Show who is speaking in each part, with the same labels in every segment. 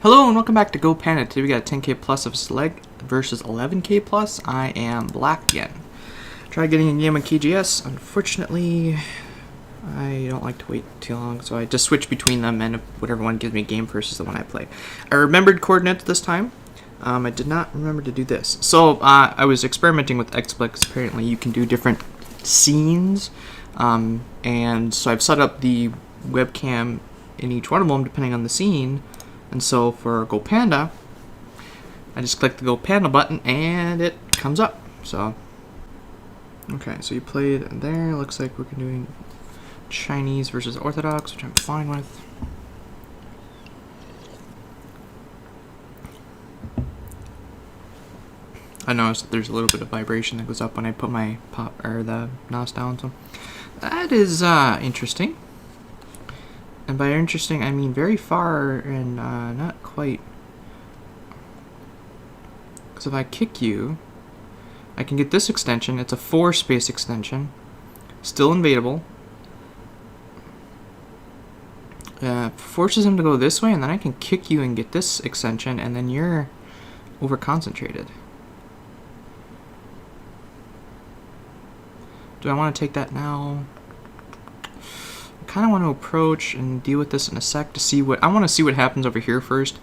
Speaker 1: Hello and welcome back to GoPanda. Today we got a 10k plus of Slag versus 11k plus. I am black again. Tried getting a game on KGS. Unfortunately, I don't like to wait too long, so I just switch between them, and whatever one gives me a game first is the one I play. I remembered coordinates this time. I did not remember to do this. So I was experimenting with XSplit because apparently you can do different scenes, and so I've set up the webcam in each one of them depending on the scene. And so for GoPanda, I just click the GoPanda button and it comes up. So, okay, so you played there. Looks like we're doing Chinese versus Orthodox, which I'm fine with. I noticed that there's a little bit of vibration that goes up when I put my the NOS down. So that is interesting. And by interesting, I mean very far and not quite. Because if I kick you, I can get this extension. It's a 4-space extension. Still invadable. Forces him to go this way, and then I can kick you and get this extension, and then you're over-concentrated. Do I want to take that now? Kind of want to approach and deal with this in a sec to see what I want to see what happens over here first,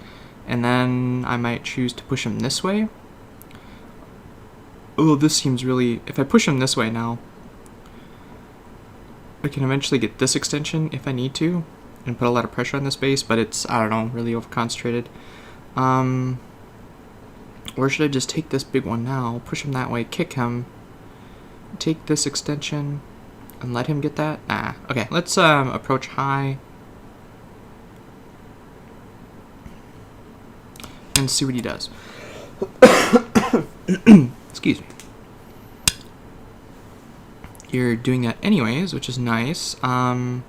Speaker 1: and then I might choose to push him this way. Oh, this seems really, if I push him this way now, I can eventually get this extension if I need to and put a lot of pressure on this base, but it's, I don't know, really over concentrated. Or should I just take this big one now, push him that way, kick him, take this extension and let him get that? Nah. Okay, let's approach high and see what he does. Excuse me. You're doing that anyways, which is nice. So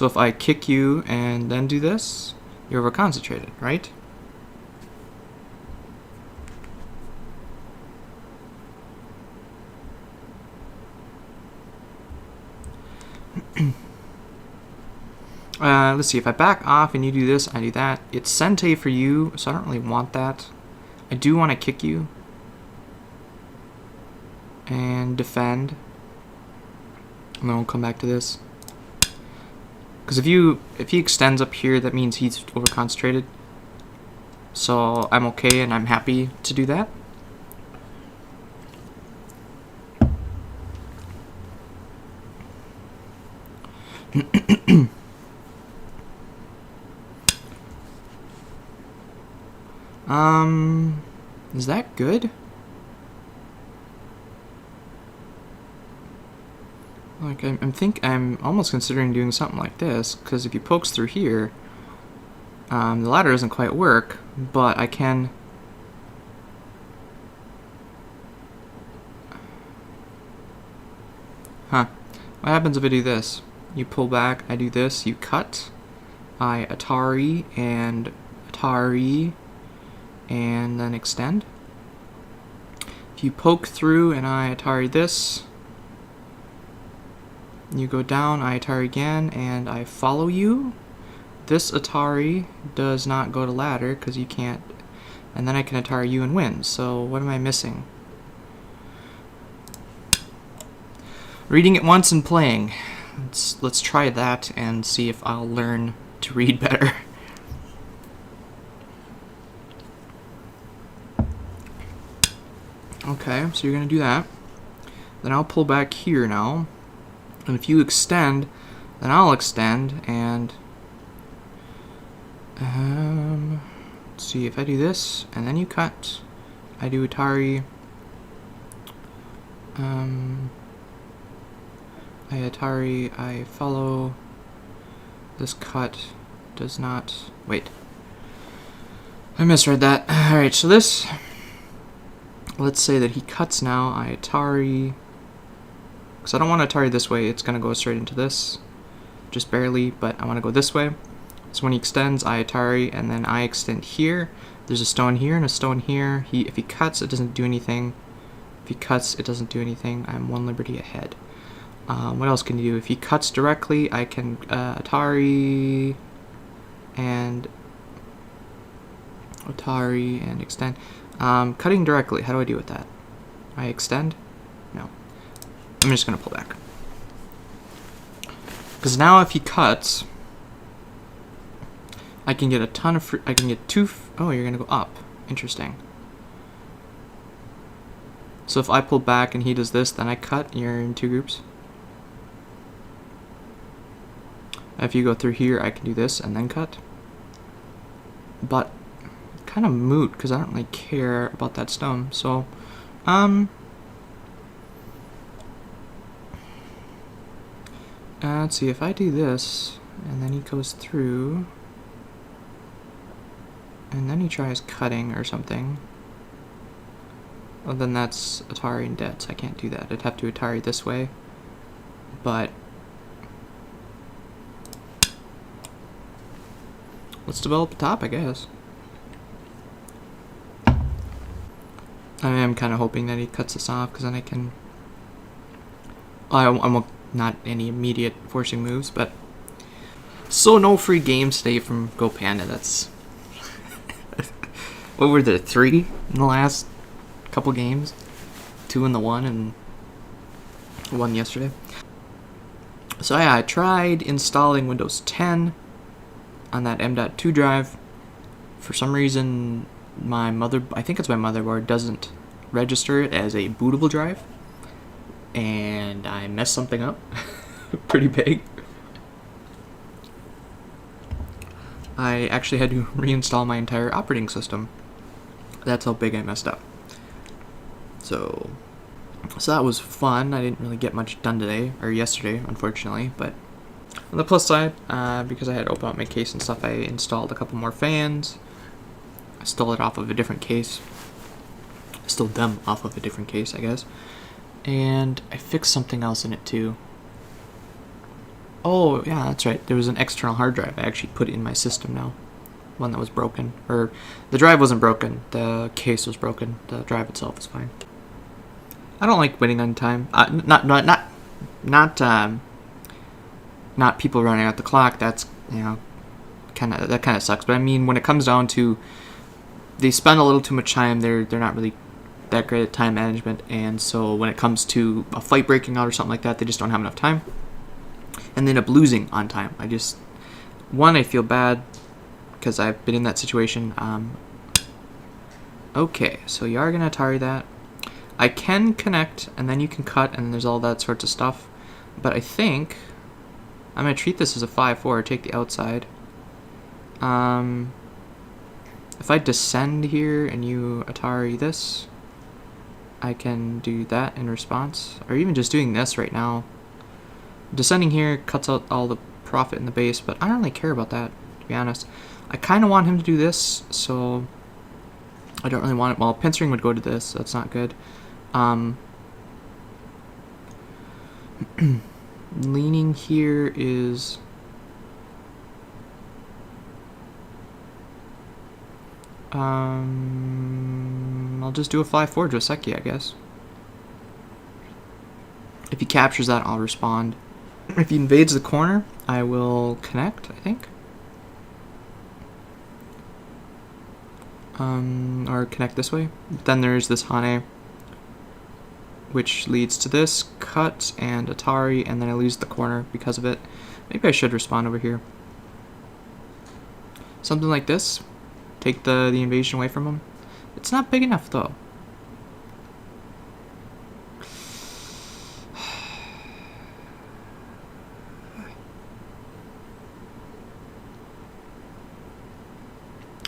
Speaker 1: if I kick you and then do this, you're over concentrated, right? Let's see, if I back off and you do this, I do that. It's Sente for you, so I don't really want that. I do want to kick you. And defend. And then we'll come back to this. Because if he extends up here, that means he's over-concentrated. So I'm okay and I'm happy to do that. Is that good? Like, I'm almost considering doing something like this, because if he pokes through here, the ladder doesn't quite work, but I can... Huh. What happens if I do this? You pull back, I do this, you cut, I Atari, and then extend. If you poke through and I Atari this, you go down, I Atari again, and I follow you. This Atari does not go to ladder because you can't, and then I can Atari you and win. So what am I missing? Reading it once and playing. Let's try that and see if I'll learn to read better. Okay, so you're going to do that. Then I'll pull back here now. And if you extend, then I'll extend. And let's see, if I do this, and then you cut, I do Atari. I Atari, I follow. This cut does not... Wait. I misread that. Alright, so this... Let's say that he cuts now, I Atari, because I don't want to Atari this way, it's going to go straight into this, just barely, but I want to go this way. So when he extends, I Atari, and then I extend here. There's a stone here and a stone here. If he cuts, it doesn't do anything. If he cuts, it doesn't do anything. I'm 1 liberty ahead. What else can you do? If he cuts directly, I can Atari and Atari and extend. Cutting directly, how do I deal with that? I extend? No. I'm just gonna pull back. Because now if he cuts, I can get a ton of I can get oh, you're gonna go up. Interesting. So if I pull back and he does this, then I cut, you're in 2 groups. If you go through here, I can do this and then cut. But kind of moot because I don't really care about that stone. So, let's see, if I do this and then he goes through and then he tries cutting or something, well, then that's Atari and dead, so I can't do that. I'd have to Atari this way, but let's develop a top, I guess. I am kind of hoping that he cuts this off, because then I can... I won't, not any immediate forcing moves, but... So no free games today from GoPanda, that's... What were there, 3 in the last couple games? 2 in the 1, and 1 yesterday. So yeah, I tried installing Windows 10 on that M.2 drive. For some reason, I think it's my motherboard, doesn't register it as a bootable drive, and I messed something up pretty big. I actually had to reinstall my entire operating system. That's how big I messed up. So that was fun. I didn't really get much done today, or yesterday, unfortunately, but on the plus side, because I had to open up my case and stuff, I installed a couple more fans. I stole it off of a different case. I stole them off of a different case, I guess. And I fixed something else in it too. Oh, yeah, that's right. There was an external hard drive I actually put in my system now. One that was broken. Or, the drive wasn't broken. The case was broken. The drive itself is fine. I don't like waiting on time. Not people running out the clock. That's, you know, that kind of sucks. But I mean, when it comes down to, they spend a little too much time. They're not really that great at time management, and so when it comes to a fight breaking out or something like that, they just don't have enough time, and they end up losing on time. I feel bad because I've been in that situation. Okay, so you are gonna Atari that. I can connect, and then you can cut, and there's all that sorts of stuff. But I think I'm gonna treat this as a 5-4. Take the outside. If I descend here and you Atari this, I can do that in response, or even just doing this right now. Descending here cuts out all the profit in the base, but I don't really care about that, to be honest. I kind of want him to do this, so I don't really want it. Well, pincering would go to this, so that's not good. Leaning here is... I'll just do a 5-4 Joseki, I guess. If he captures that, I'll respond. If he invades the corner, I will connect, I think. Or connect this way. Then there's this Hane, which leads to this, cut, and Atari, and then I lose the corner because of it. Maybe I should respond over here. Something like this. Take the invasion away from him. It's not big enough, though.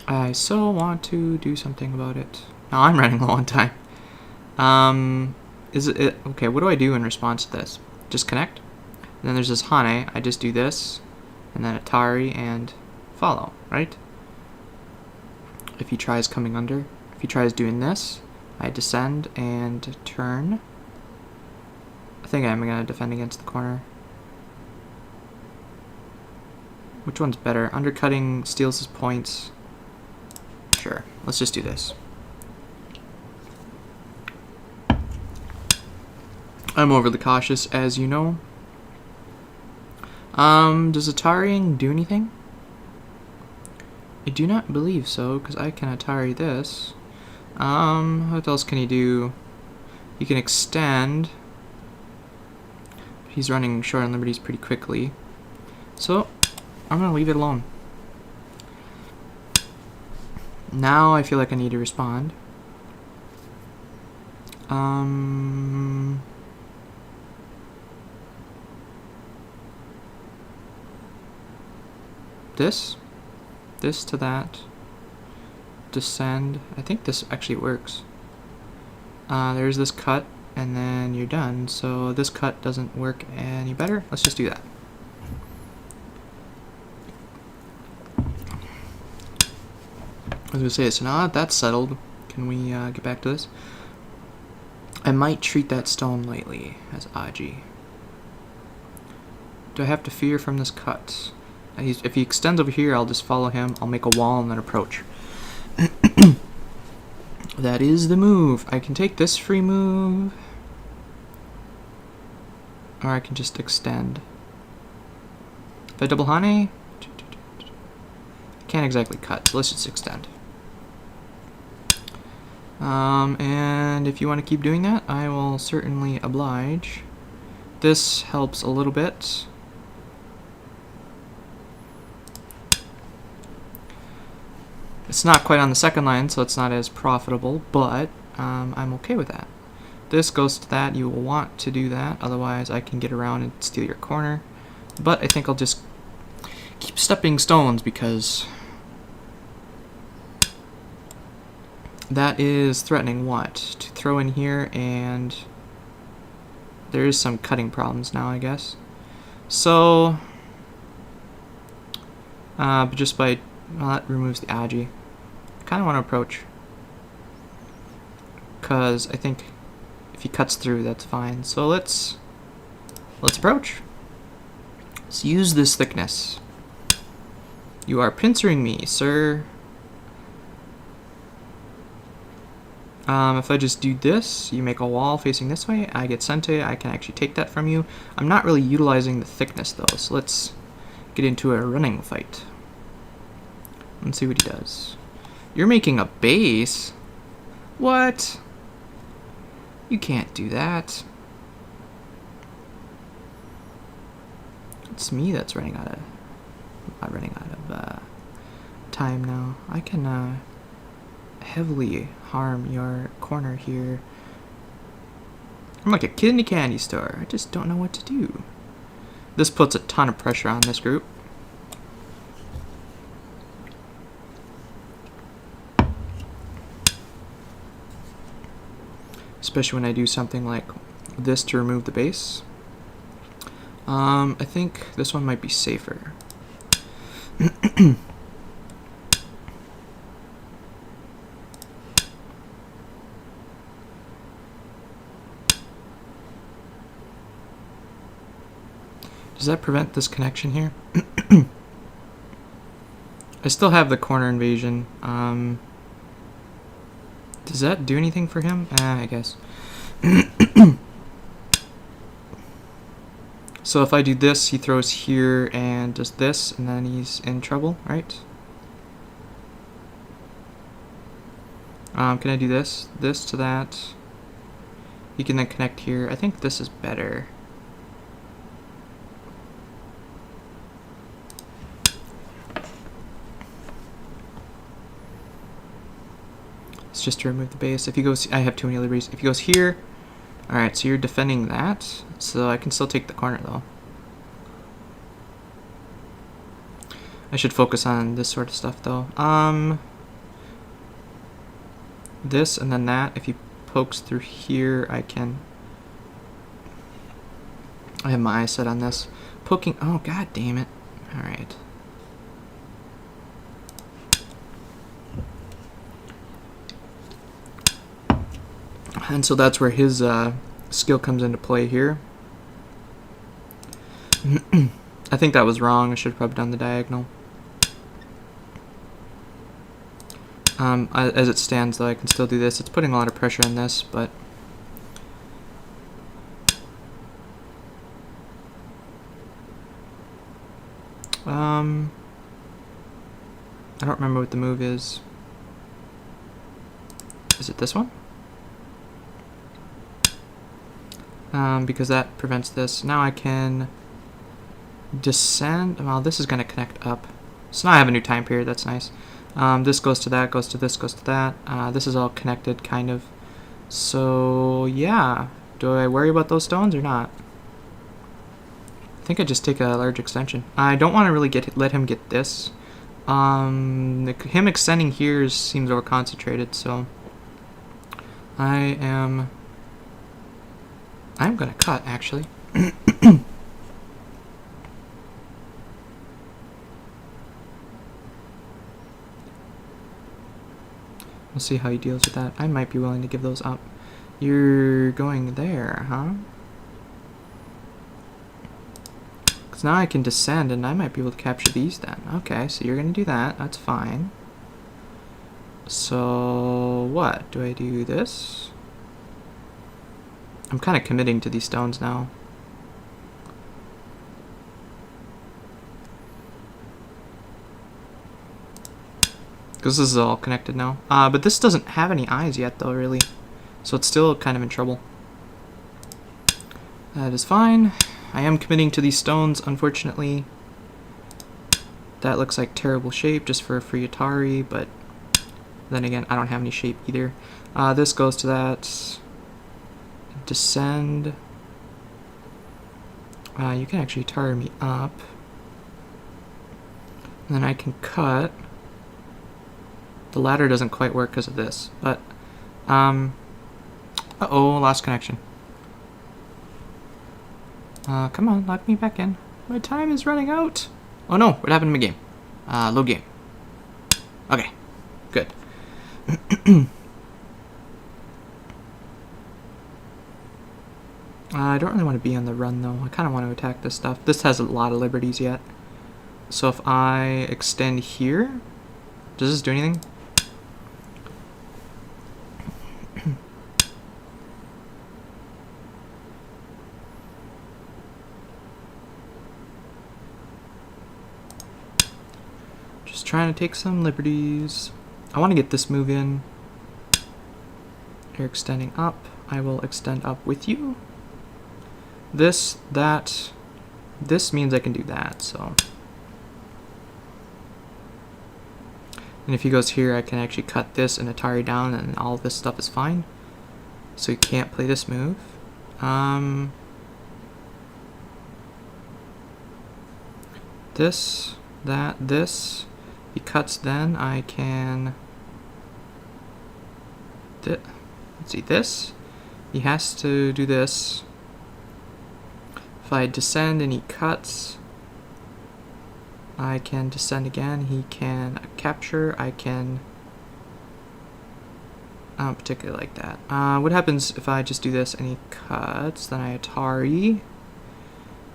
Speaker 1: I so want to do something about it. Now I'm running low on time. Is it okay? What do I do in response to this? Just connect. And then there's this Hane. I just do this, and then Atari and follow. Right? If he tries coming under, if he tries doing this, I descend and turn. I think I'm gonna defend against the corner. Which one's better? Undercutting steals his points. Sure, let's just do this. I'm overly cautious, as you know. Does Atariing do anything? I do not believe so, because I can Atari this. What else can he do? He can extend. He's running short on liberties pretty quickly. So, I'm going to leave it alone. Now I feel like I need to respond. This to that. Descend. I think this actually works. There's this cut, and then you're done. So this cut doesn't work any better. Let's just do that. I was gonna say, so now that that's settled, can we get back to this? I might treat that stone lightly as Aji. Do I have to fear from this cut? If he extends over here, I'll just follow him. I'll make a wall and then approach. That is the move. I can take this free move, or I can just extend. If I double Hane, I can't exactly cut, so let's just extend. And if you want to keep doing that, I will certainly oblige. This helps a little bit. It's not quite on the second line, so it's not as profitable, but I'm okay with that. This goes to that. You will want to do that, otherwise I can get around and steal your corner. But I think I'll just keep stepping stones, because that is threatening what? To throw in here, and there is some cutting problems now, I guess. So, but just by, well, that removes the Aji. I kind of want to approach, because I think if he cuts through, that's fine. So let's approach. Let's use this thickness. You are pincering me, sir. If I just do this, you make a wall facing this way, I get Sente, I can actually take that from you. I'm not really utilizing the thickness though, so let's get into a running fight. Let's see what he does. You're making a base? What? You can't do that. It's me that's running out of... I'm running out of time now. I can heavily harm your corner here. I'm like a kid in a candy store. I just don't know what to do. This puts a ton of pressure on this group. Especially when I do something like this to remove the base. I think this one might be safer. Does that prevent this connection here? I still have the corner invasion. Does that do anything for him? I guess. So if I do this, he throws here and does this, and then he's in trouble, right? Can I do this? This to that. He can then connect here. I think this is better. It's just to remove the base. If he goes, I have too many liberties. If he goes here, alright, so you're defending that. So I can still take the corner though. I should focus on this sort of stuff though. This and then that. If he pokes through here, I can... I have my eyes set on this. Poking, oh god damn it. Alright. And so that's where his skill comes into play here. I think that was wrong. I should have probably done the diagonal. As it stands, though, I can still do this. It's putting a lot of pressure on this, but... I don't remember what the move is. Is it this one? Because that prevents this. Now I can descend. Well, this is going to connect up. So now I have a new time period. That's nice. This goes to that, goes to this, goes to that. This is all connected, kind of. So, yeah. Do I worry about those stones or not? I think I just take a large extension. I don't want to really let him get this. Him extending here seems over-concentrated, so I'm gonna cut, actually. We'll see how he deals with that. I might be willing to give those up. You're going there, huh? Because now I can descend, and I might be able to capture these then. Okay, so you're going to do that. That's fine. So, what? Do I do this? I'm kind of committing to these stones now. Because this is all connected now. But this doesn't have any eyes yet, though, really. So it's still kind of in trouble. That is fine. I am committing to these stones, unfortunately. That looks like terrible shape just for a free Atari, but then again, I don't have any shape either. This goes to that. Descend. You can actually Atari me up. And then I can cut. The ladder doesn't quite work because of this, but uh-oh, lost connection. Come on, lock me back in. My time is running out. Oh no, what happened to my game? Load game. Okay, good. I don't really want to be on the run though. I kind of want to attack this stuff. This has a lot of liberties yet. So if I extend here, does this do anything? Just trying to take some liberties. I want to get this move in. You're extending up. I will extend up with you. This, that, this means I can do that, so. And if he goes here, I can actually cut this and Atari down, and all this stuff is fine. So he can't play this move. This, that, this. He cuts, then I can. Let's see, this. He has to do this. If I descend and he cuts, I can descend again. He can capture. I can. I don't particularly like that. What happens if I just do this and he cuts? Then I Atari.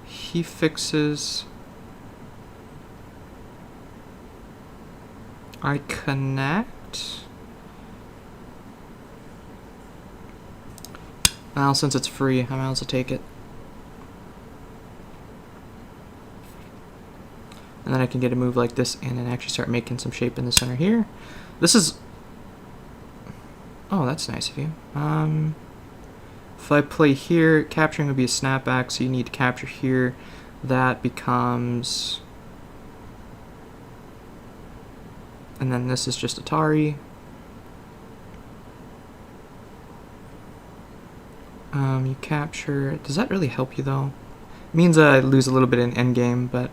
Speaker 1: He fixes. I connect. Well, since it's free, I might also take it. And then I can get a move like this in and actually start making some shape in the center here. This is... Oh, that's nice of you. If I play here, capturing would be a snapback, so you need to capture here. That becomes... And then this is just Atari. You capture... Does that really help you, though? It means I lose a little bit in endgame, but...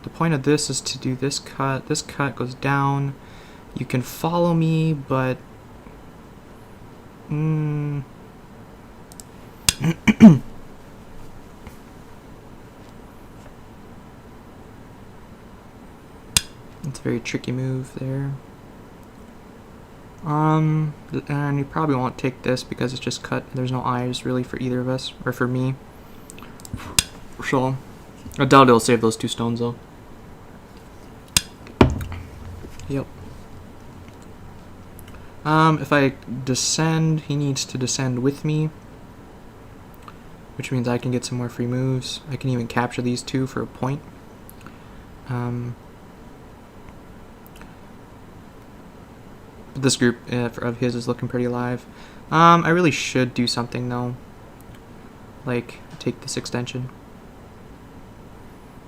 Speaker 1: the point of this is to do this cut. This cut goes down. You can follow me, but... It's a very tricky move there. And you probably won't take this because it's just cut. There's no eyes really for either of us, or for me. So, I doubt it'll save those two stones though. Yep. If I descend, he needs to descend with me, which means I can get some more free moves. I can even capture these two for a point. But this group of his is looking pretty alive. I really should do something though. Like, take this extension.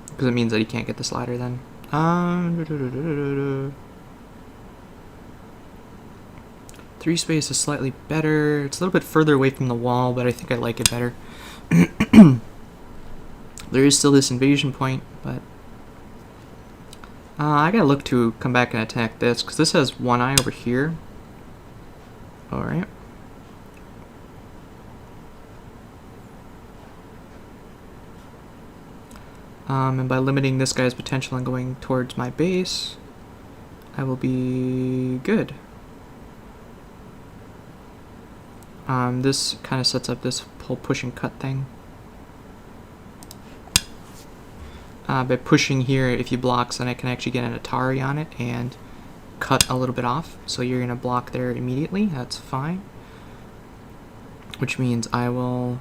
Speaker 1: Because it means that he can't get this ladder then. 3 space is slightly better. It's a little bit further away from the wall, but I think I like it better. There is still this invasion point, but I gotta look to come back and attack this, because this has one eye over here. Alright. And by limiting this guy's potential and going towards my base, I will be good. This kind of sets up this whole push and cut thing. By pushing here, if he blocks, then I can actually get an Atari on it and cut a little bit off. So you're going to block there immediately. That's fine. Which means I will...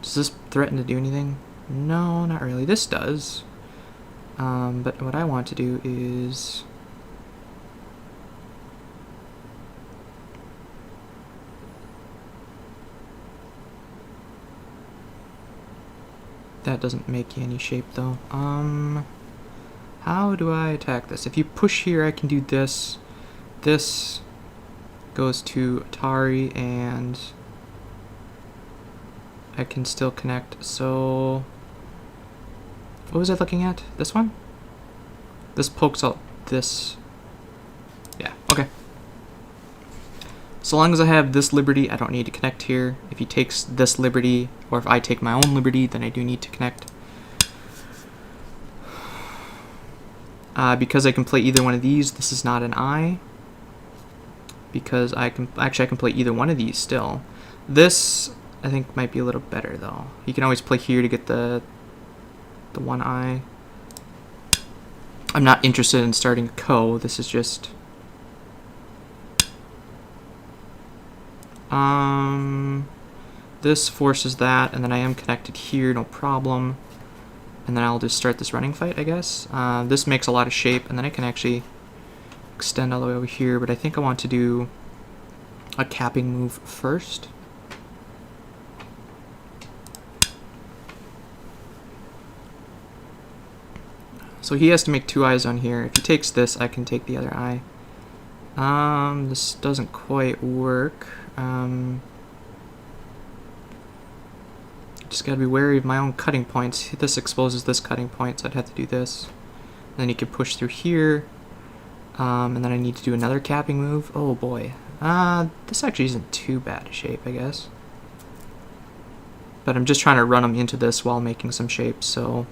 Speaker 1: Does this threaten to do anything? No, not really. This does. But what I want to do is... That doesn't make any shape though. How do I attack this? If you push here, I can do this. This goes to Atari, and I can still connect. So, what was I looking at? This one? This pokes out this. Yeah, okay. So long as I have this liberty, I don't need to connect here. If he takes this liberty, or if I take my own liberty, then I do need to connect. Because I can play either one of these, this is not an I. Because I can play either one of these still. This, I think, might be a little better though. You can always play here to get the one I. I'm not interested in starting a co. This is just... This forces that, and then I am connected here, no problem. And then I'll just start this running fight, I guess. This makes a lot of shape, and then I can actually extend all the way over here, but I think I want to do a capping move first. So he has to make 2 eyes on here. If he takes this, I can take the other eye. This doesn't quite work. Just gotta be wary of my own cutting points. This exposes this cutting point, so I'd have to do this. And then he could push through here. And then I need to do another capping move. Oh boy. This actually isn't too bad a shape, I guess. But I'm just trying to run him into this while making some shapes, so...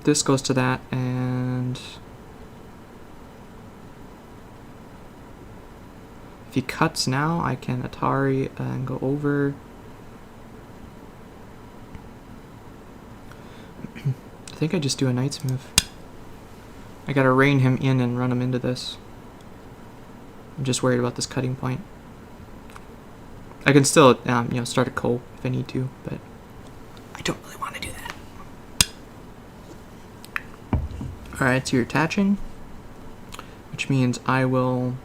Speaker 1: this goes to that, and... If he cuts now, I can Atari and go over. I think I just do a knight's move. I gotta rein him in and run him into this. I'm just worried about this cutting point. I can still, you know, start a co if I need to, but I don't really want to do that. Alright, so you're attaching, which means I will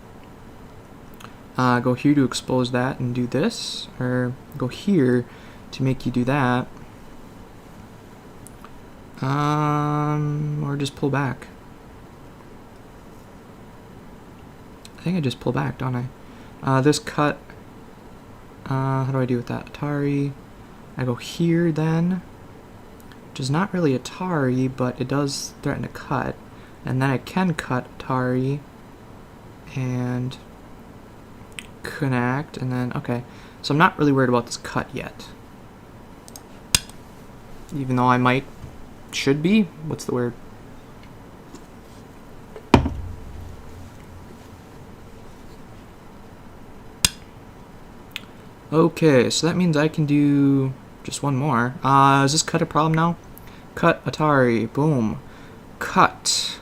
Speaker 1: go here to expose that and do this, or go here to make you do that, or just pull back. I think I just pull back, don't I? This cut, how do I do with that? Atari, I go here then, which is not really Atari, but it does threaten to cut, and then I can cut Atari, and connect, and then, okay. So I'm not really worried about this cut yet. Even though I should be. What's the word? Okay, so that means I can do just one more. Is this cut a problem now? Cut Atari, boom. Cut.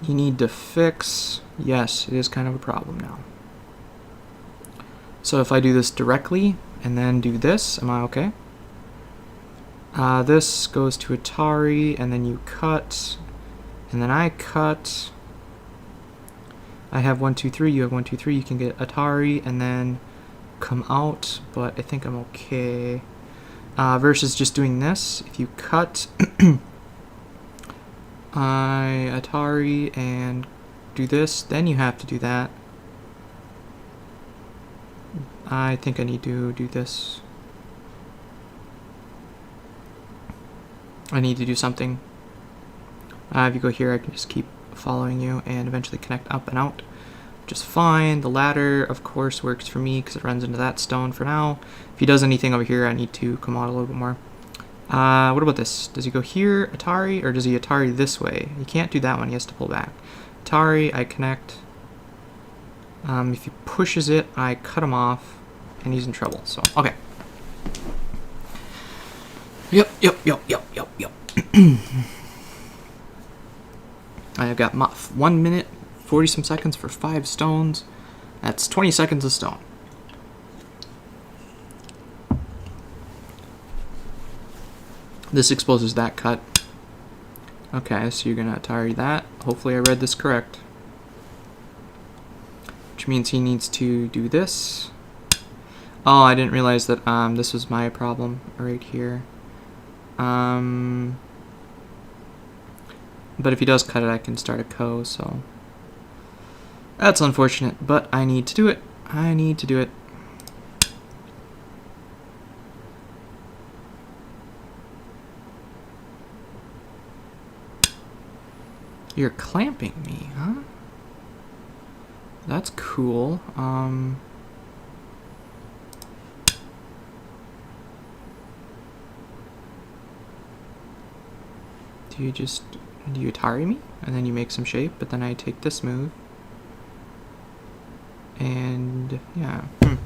Speaker 1: You need to fix. Yes, it is kind of a problem now. So if I do this directly and then do this, am I okay? This goes to Atari, and then you cut, and then I cut, I have 1, 2, 3. You have 1, 2, 3. You can get Atari and then come out, but I think I'm okay. Versus just doing this. If you cut Atari and do this, then you have to do that. I think I need to do this. I need to do something. If you go here, I can just keep following you and eventually connect up and out, which is fine. The ladder, of course, works for me because it runs into that stone for now. If he does anything over here, I need to come out a little bit more. What about this? Does he go here, Atari, or does he Atari this way? He can't do that one. He has to pull back. Atari, I connect. If he pushes it, I cut him off, and he's in trouble. So, okay. Yep. I've got 1 minute, 40 some seconds for 5 stones. That's 20 seconds a stone. This exposes that cut. Okay, so you're gonna Atari that. Hopefully I read this correct. Which means he needs to do this. Oh, I didn't realize that this was my problem right here. But if he does cut it, I can start a co, so that's unfortunate, but I need to do it. I need to do it. You're clamping me, huh? That's cool. Do you Atari me? And then you make some shape, but then I take this move. And, yeah. Does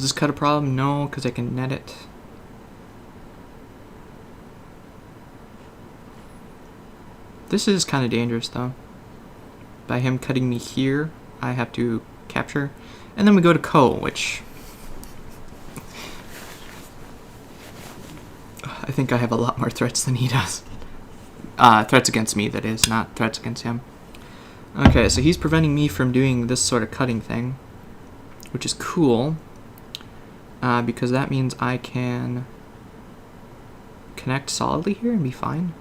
Speaker 1: this cut a problem? No, because I can net it. This is kind of dangerous, though. By him cutting me here, I have to capture. And then we go to Ko, which I think I have a lot more threats than he does. Threats against me, that is, not threats against him. Okay, so he's preventing me from doing this sort of cutting thing, which is cool, because that means I can connect solidly here and be fine.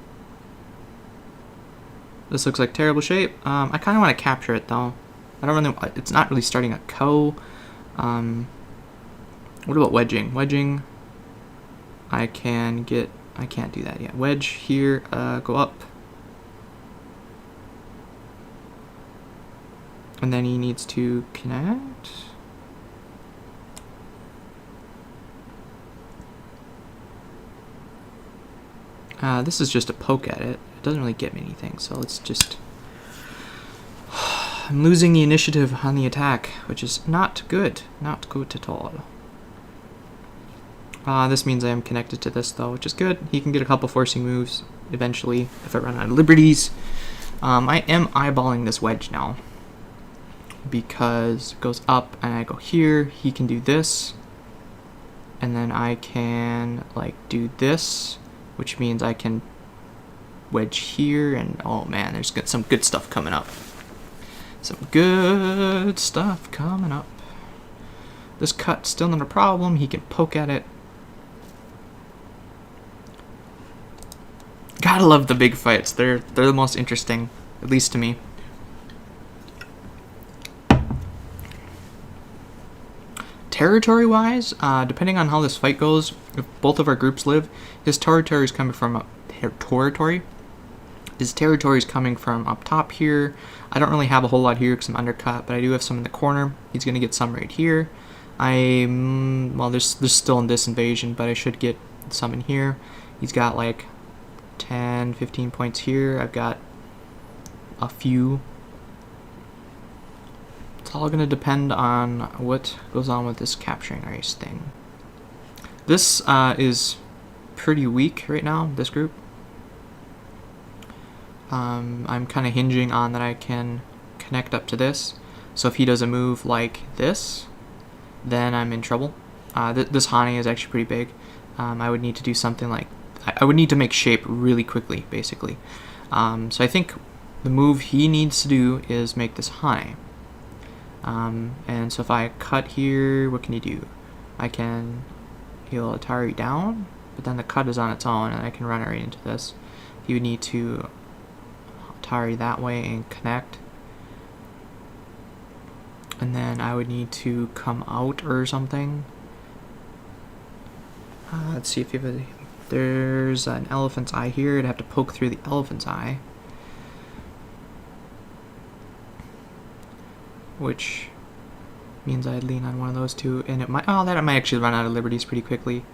Speaker 1: This looks like terrible shape. I kind of want to capture it, though. I don't really. It's not really starting a Ko. What about wedging? Wedging, I can't do that yet. Wedge here, go up. And then he needs to connect. This is just a poke at it. It doesn't really get me anything, so let's just... I'm losing the initiative on the attack, which is not good. Not good at all. This means I am connected to this, though, which is good. He can get a couple forcing moves eventually if I run out of liberties. I am eyeballing this wedge now because it goes up and I go here. He can do this, and then I can like do this, which means I can wedge here. And oh man, there's some good stuff coming up. Some good stuff coming up. This cut's still not a problem. He can poke at it. Gotta love the big fights. They're the most interesting, at least to me. Territory-wise, depending on how this fight goes, if both of our groups live, his territory is coming from up His territory is coming from up top here. I don't really have a whole lot here because I'm undercut, but I do have some in the corner. He's gonna get some right here. Well, there's still in this invasion, but I should get some in here. He's got like 10, 15 points here. I've got a few. It's all gonna depend on what goes on with this capturing race thing. This is pretty weak right now, this group. I'm kind of hinging on that I can connect up to this. So if he does a move like this, then I'm in trouble. This Hani is actually pretty big. I would need to do something like... I would need to make shape really quickly, basically. So I think the move he needs to do is make this high. And so if I cut here, what can he do? I can heal Atari down, but then the cut is on its own, and I can run it right into this. He would need to Atari that way and connect. And then I would need to come out or something. Let's see if there's an elephant's eye here. I'd have to poke through the elephant's eye, which means I'd lean on one of those two, and it might, I might actually run out of liberties pretty quickly.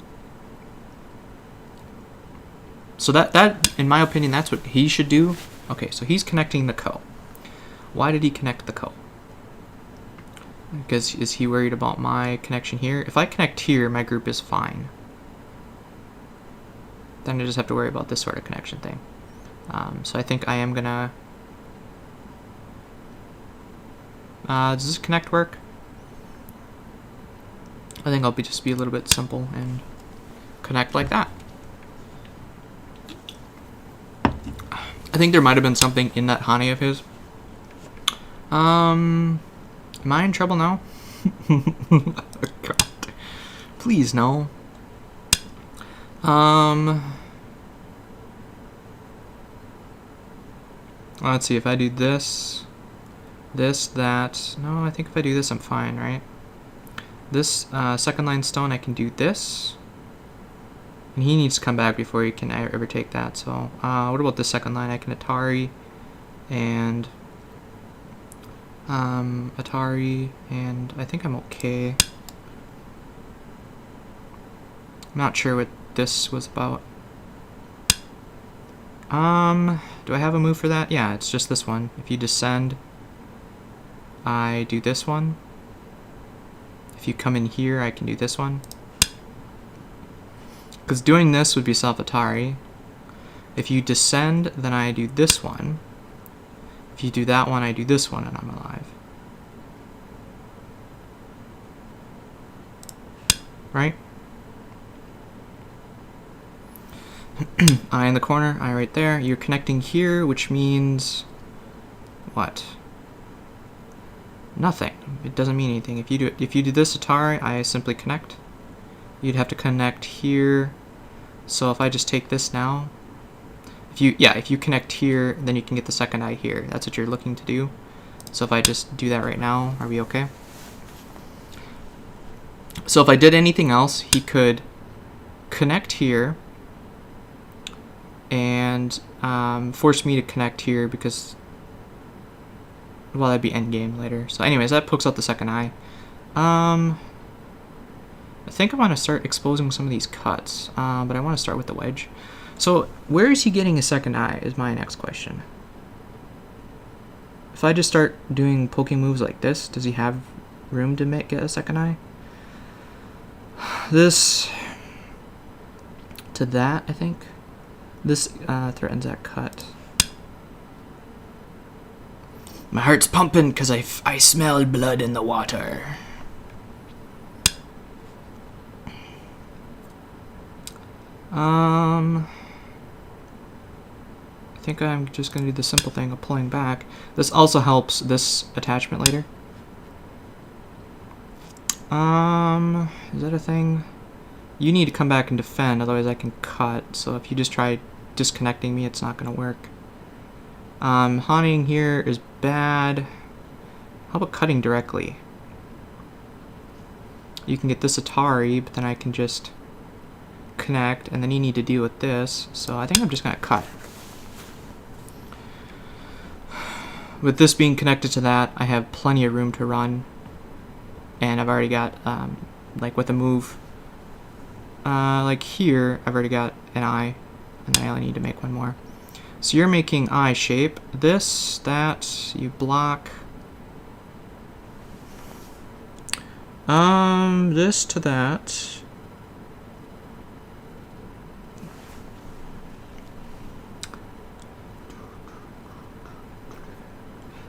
Speaker 1: So that, in my opinion, that's what he should do. Okay, so he's connecting the co. Why did he connect the co? Because is he worried about my connection here? If I connect here, my group is fine. Then I just have to worry about this sort of connection thing. So I think I am gonna... does this connect work? I think I'll just be a little bit simple and connect like that. I think there might have been something in that honey of his. Am I in trouble now? God. Please, no. Let's see, if I do this, that. No, I think if I do this, I'm fine, right? This second line stone, I can do this. And he needs to come back before he can ever take that. So, what about this second line? I can Atari and Atari, and I think I'm okay. I'm not sure what this was about. Do I have a move for that? Yeah, it's just this one. If you descend, I do this one. If you come in here, I can do this one. Because doing this would be self-Atari. If you descend, then I do this one. If you do that one, I do this one, and I'm alive. Right? I in the corner, I right there. You're connecting here, which means... what? Nothing. It doesn't mean anything. If you do this Atari, I simply connect. You'd have to connect here. So if I just take this now, if you connect here, then you can get the second eye here. That's what you're looking to do. So if I just do that right now, are we okay? So if I did anything else, he could connect here and force me to connect here because, well, that'd be endgame later. So anyways, that pokes out the second eye. I think I want to start exposing some of these cuts, but I want to start with the wedge. So where is he getting a second eye is my next question. If I just start doing poking moves like this, does he have room to get a second eye? This to that, I think. This threatens that cut. My heart's pumping because I smell blood in the water. I think I'm just going to do the simple thing of pulling back. This also helps this attachment later. Is that a thing? You need to come back and defend, otherwise I can cut. So if you just try disconnecting me, it's not going to work. Haunting here is bad. How about cutting directly? You can get this Atari, but then I can just connect, and then you need to deal with this. So I think I'm just going to cut. With this being connected to that, I have plenty of room to run. And I've already got, like with a move, like here, I've already got an eye, and then I only need to make one more. So you're making eye shape. This, that, you block. This to that.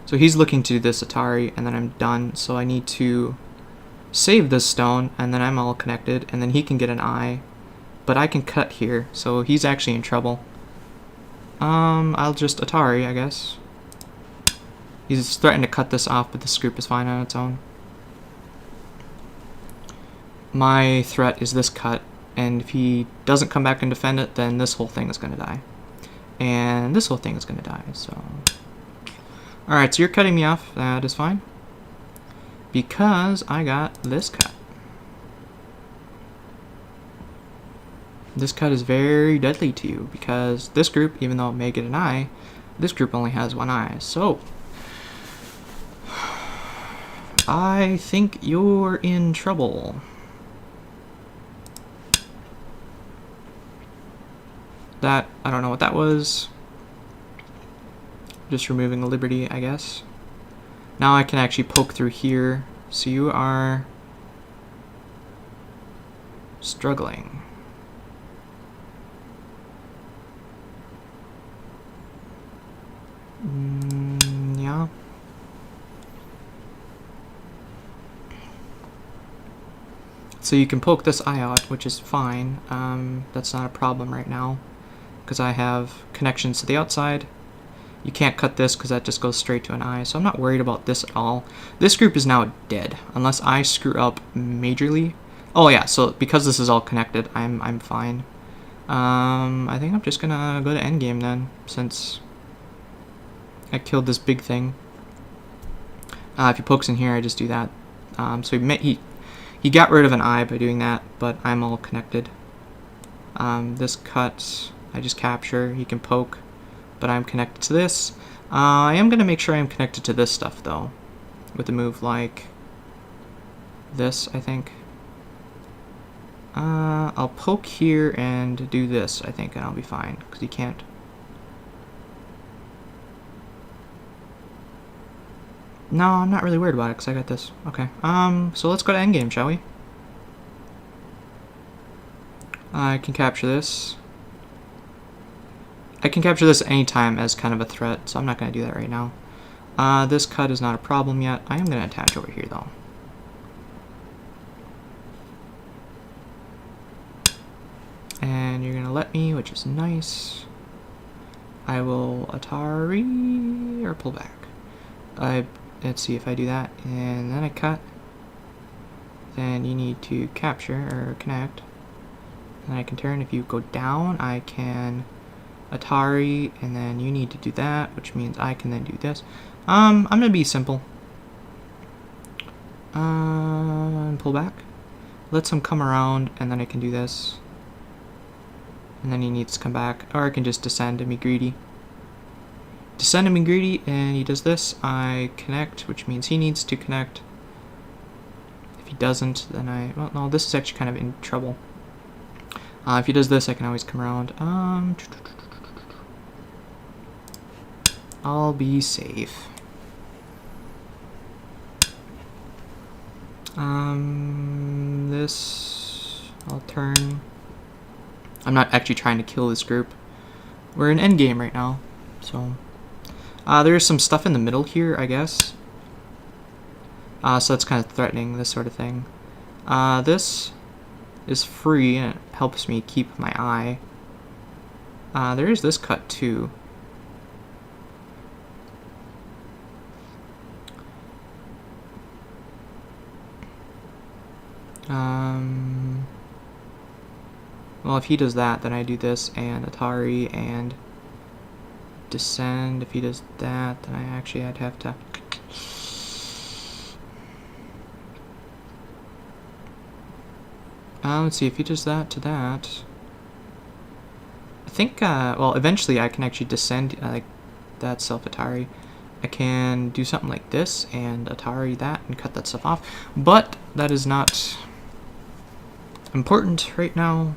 Speaker 1: So he's looking to do this Atari, and then I'm done. So I need to save this stone, and then I'm all connected, and then he can get an eye. But I can cut here, so he's actually in trouble. I'll just Atari, I guess. He's threatened to cut this off, but this group is fine on its own. My threat is this cut, and if he doesn't come back and defend it, then this whole thing is going to die. And this whole thing is going to die, so... Alright, so you're cutting me off. That is fine. Because I got this cut. This cut is very deadly to you, because this group, even though it may get an eye, this group only has one eye. So... I think you're in trouble. That, I don't know what that was. Just removing a liberty, I guess. Now I can actually poke through here. So you are struggling. Yeah. So you can poke this eye out, which is fine. That's not a problem right now, because I have connections to the outside. You can't cut this because that just goes straight to an eye, so I'm not worried about this at all. This group is now dead, unless I screw up majorly. Oh yeah, so because this is all connected, I'm fine. I think I'm just gonna go to endgame then, since I killed this big thing. If he pokes in here, I just do that. So he got rid of an eye by doing that, but I'm all connected. This cut, I just capture. He can poke, but I'm connected to this. I am going to make sure I'm connected to this stuff, though, with a move like this, I think. I'll poke here and do this, I think, and I'll be fine, because he can't. No, I'm not really worried about it, because I got this. Okay, so let's go to endgame, shall we? I can capture this. I can capture this anytime as kind of a threat, so I'm not going to do that right now. This cut is not a problem yet. I am going to attach over here, though. And you're going to let me, which is nice. I will Atari or pull back. Let's see if I do that, and then I cut. Then you need to capture or connect. Then I can turn. If you go down, I can Atari, and then you need to do that, which means I can then do this. I'm gonna be simple. Pull back. Let some come around, and then I can do this. And then he needs to come back, or I can just descend and be greedy. Descend and be greedy, and he does this. I connect, which means he needs to connect. If he doesn't, then well, no, this is actually kind of in trouble. If he does this, I can always come around. I'll be safe. This, I'll turn. I'm not actually trying to kill this group. We're in endgame right now, so. There's some stuff in the middle here, I guess. So that's kind of threatening, this sort of thing. This is free, and it helps me keep my eye. There is this cut, too. Well, if he does that, then I do this, and Atari, and descend. If he does that, then I'd have to. Let's see, if he does that to that, I think, well, eventually I can actually descend, like that self-Atari. I can do something like this, and Atari that, and cut that stuff off, but that is not important right now.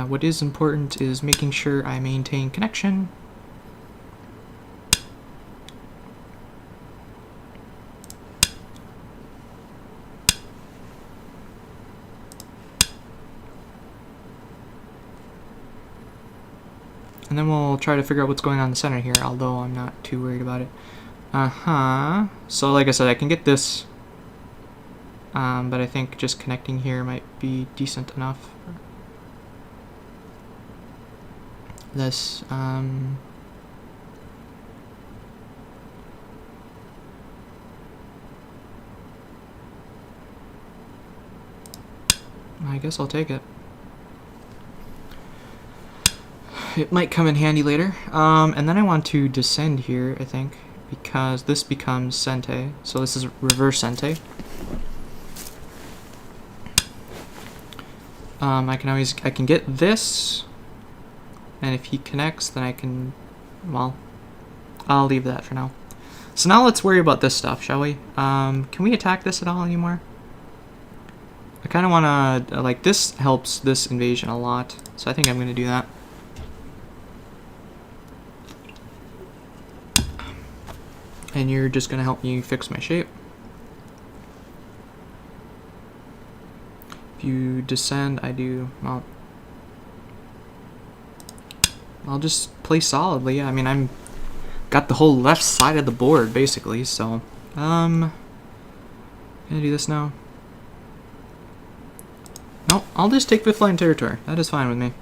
Speaker 1: What is important is making sure I maintain connection. And then we'll try to figure out what's going on in the center here, although I'm not too worried about it. So like I said, I can get this, but I think just connecting here might be decent enough. I guess I'll take it. It might come in handy later. And then I want to descend here, I think, because this becomes Sente. So this is reverse Sente. I can get this, and if he connects, then I can, well, I'll leave that for now. So now let's worry about this stuff, shall we? Can we attack this at all anymore? I kind of want to, like, this helps this invasion a lot, so I think I'm going to do that. And you're just going to help me fix my shape. If you descend, I do, well, I'll just play solidly. I mean, I'm got the whole left side of the board, basically, so, gonna do this now. No, I'll just take fifth line territory. That is fine with me.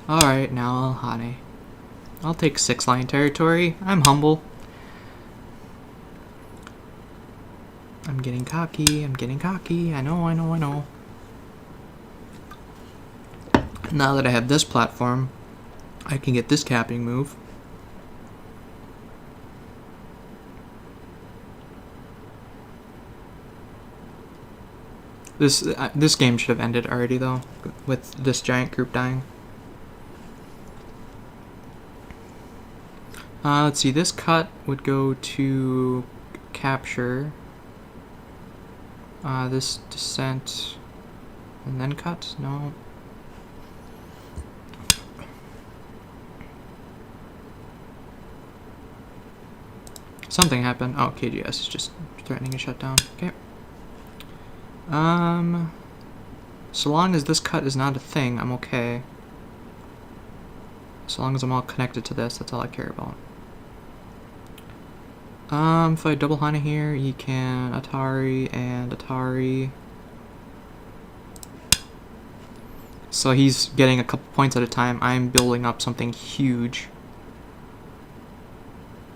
Speaker 1: Alright, now Hane. I'll take 6 line territory. I'm humble. I'm getting cocky. I'm getting cocky. I know, I know, I know. Now that I have this platform, I can get this capping move. This game should have ended already, though, with this giant group dying. Let's see, this cut would go to capture. This descent, and then cut? No. Something happened. Oh, KGS is just threatening a shutdown. Okay. So long as this cut is not a thing, I'm okay. So long as I'm all connected to this, that's all I care about. If I double Hana here, you can Atari and Atari. So he's getting a couple points at a time. I'm building up something huge.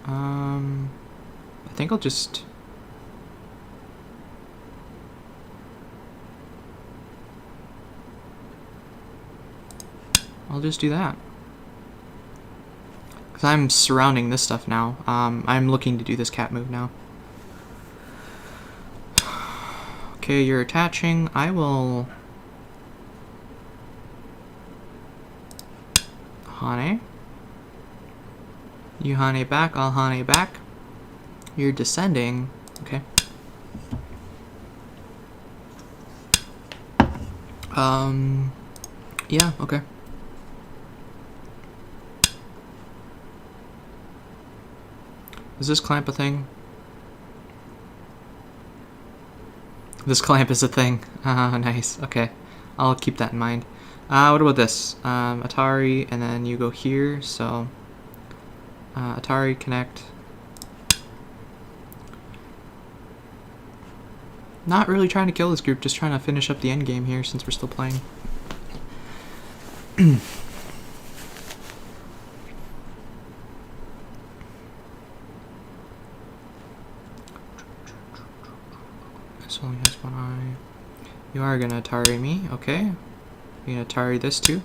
Speaker 1: I think I'll just... I'll just do that. Because I'm surrounding this stuff now. I'm looking to do this cat move now. Okay, you're attaching. I will... Hane. You Hane back, I'll Hane back. You're descending. Okay. Yeah, okay. Is this clamp a thing? This clamp is a thing. Nice. Okay. I'll keep that in mind. What about this? Atari, and then you go here, so... Atari, connect. Not really trying to kill this group, just trying to finish up the end game here since we're still playing. This only has one eye. You are gonna Atari me, okay. You're gonna Atari this too?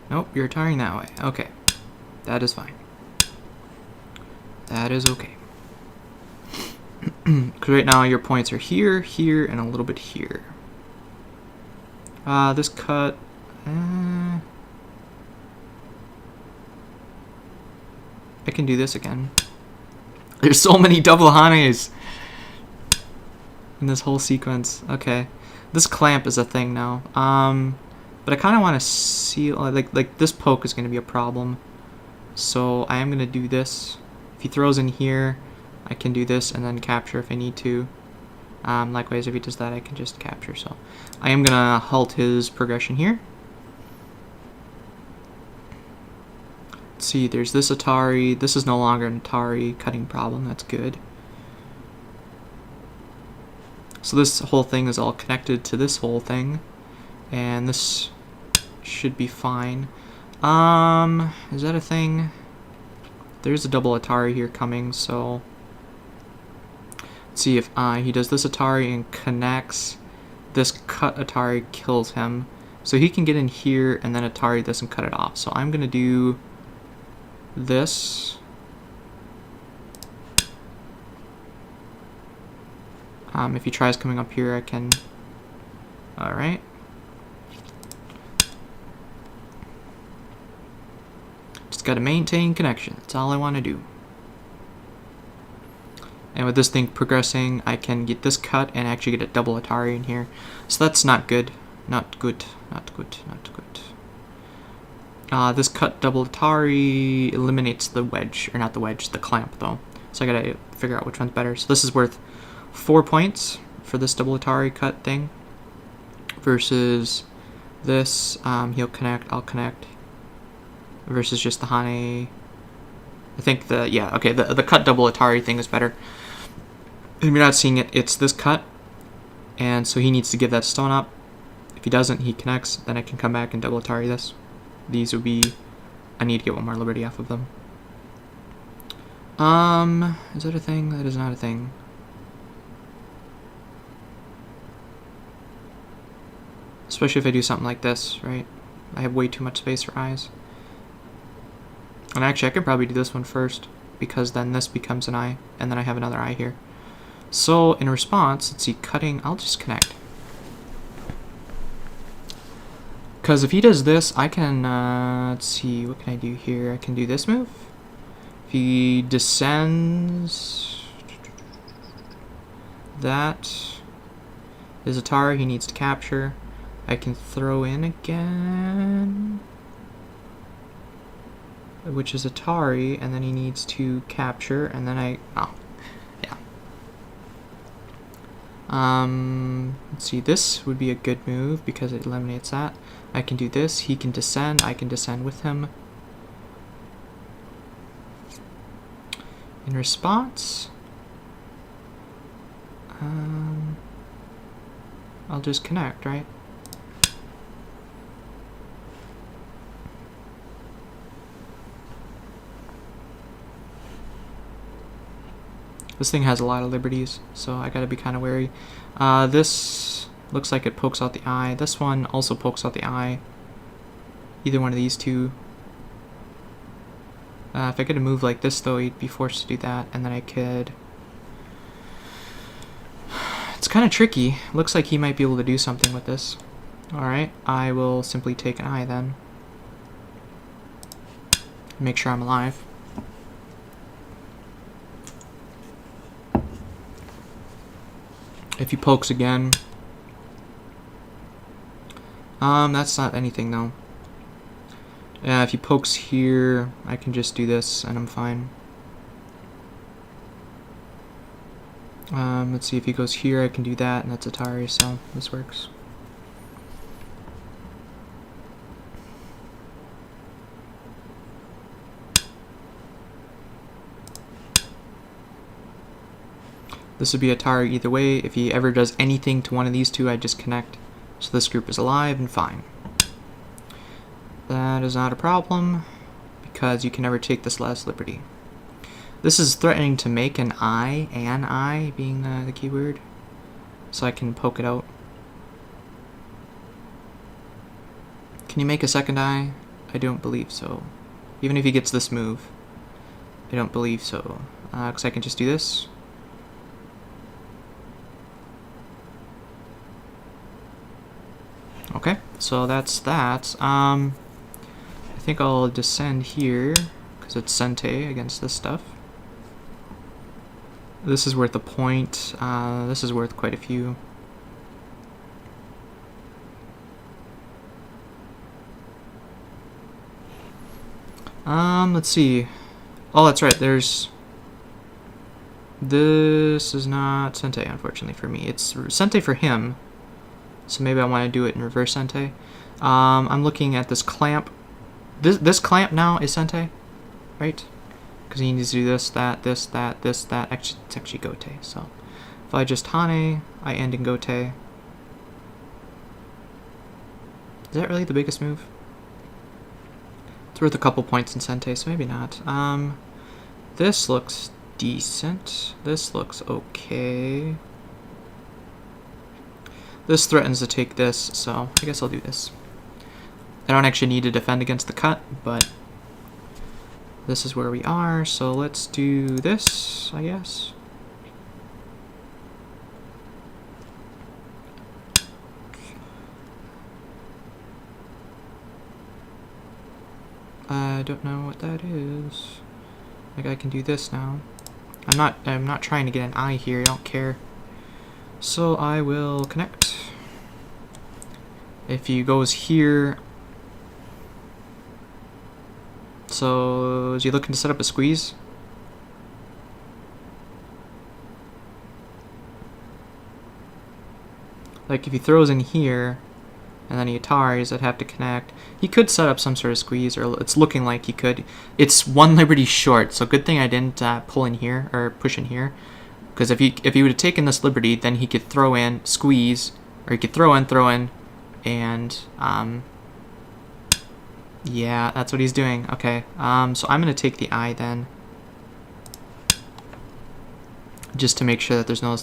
Speaker 1: Nope, you're Ataring that way. Okay. That is fine. That is okay. Because right now your points are here, here, and a little bit here. This cut... I can do this again. There's so many double Hanes in this whole sequence. Okay. This clamp is a thing now. But I kind of want to seal... Like this poke is going to be a problem. So I am going to do this. If he throws in here, I can do this and then capture if I need to. Likewise, if he does that, I can just capture. So I am going to halt his progression here. Let's see, there's this Atari. This is no longer an Atari cutting problem. That's good. So this whole thing is all connected to this whole thing. And this should be fine. Is that a thing? There's a double Atari here coming, so... Let's see if he does this Atari and connects. This cut Atari kills him. So he can get in here and then Atari this and cut it off. So I'm going to do this. If he tries coming up here, I can... Alright. Just got to maintain connection. That's all I want to do. And with this thing progressing, I can get this cut and actually get a double Atari in here. So that's not good. Not good. Not good. Not good. This cut double Atari eliminates the wedge. Or not the wedge, the clamp though. So I gotta figure out which one's better. So this is worth 4 points for this double Atari cut thing. Versus this, he'll connect, I'll connect. Versus just the Hane. I think the cut double Atari thing is better. If you're not seeing it, it's this cut. And so he needs to give that stone up. If he doesn't, he connects. Then I can come back and double Atari this. These would be... I need to get one more liberty off of them. Is that a thing? That is not a thing. Especially if I do something like this, right? I have way too much space for eyes. And actually, I could probably do this one first, because then this becomes an eye, and then I have another eye here. So, in response, let's see, cutting, I'll just connect. Because if he does this, I can, let's see, what can I do here? I can do this move. If he descends... That is Atari he needs to capture. I can throw in again... which is Atari, and then he needs to capture, and then yeah. Let's see, this would be a good move, because it eliminates that. I can do this, he can descend, I can descend with him. In response, I'll just connect, right? This thing has a lot of liberties, so I gotta be kind of wary. This looks like it pokes out the eye. This one also pokes out the eye. Either one of these two. If I get a move like this, though, he'd be forced to do that, and then I could... It's kind of tricky. Looks like he might be able to do something with this. Alright, I will simply take an eye then. Make sure I'm alive. If he pokes again, that's not anything though. Yeah, if he pokes here, I can just do this and I'm fine. Let's see, if he goes here, I can do that, and that's Atari, so this works. This would be Atari either way. If he ever does anything to one of these two, I just connect. So this group is alive and fine. That is not a problem, because you can never take this last liberty. This is threatening to make an eye being the keyword. So I can poke it out. Can you make a second eye? I don't believe so. Even if he gets this move, I don't believe so. Because I can just do this. Okay, so that's that. I think I'll descend here, because it's Sente against this stuff. This is worth a point. This is worth quite a few. Let's see. Oh, that's right, there's... This is not Sente, unfortunately, for me. It's Sente for him. So maybe I want to do it in reverse Sente. I'm looking at this clamp. This clamp now is Sente, right? Because he needs to do this, that, this, that, this, that. Actually, it's actually Gote. So if I just Hane, I end in Gote. Is that really the biggest move? It's worth a couple points in Sente, so maybe not. This looks decent. This looks okay. This threatens to take this, so I guess I'll do this. I don't actually need to defend against the cut, but this is where we are, so let's do this, I guess. I don't know what that is. Like, I can do this now. I'm not trying to get an eye here, I don't care. So I will connect. If he goes here, so is he looking to set up a squeeze? Like if he throws in here and then he Ataris, I'd have to connect. He could set up some sort of squeeze, or it's looking like he could. It's one Liberty short, so good thing I didn't pull in here or push in here. Because if he would have taken this Liberty, then he could throw in, squeeze, or he could throw in, and yeah, that's what he's doing. Okay, so I'm gonna take the eye then, just to make sure that there's no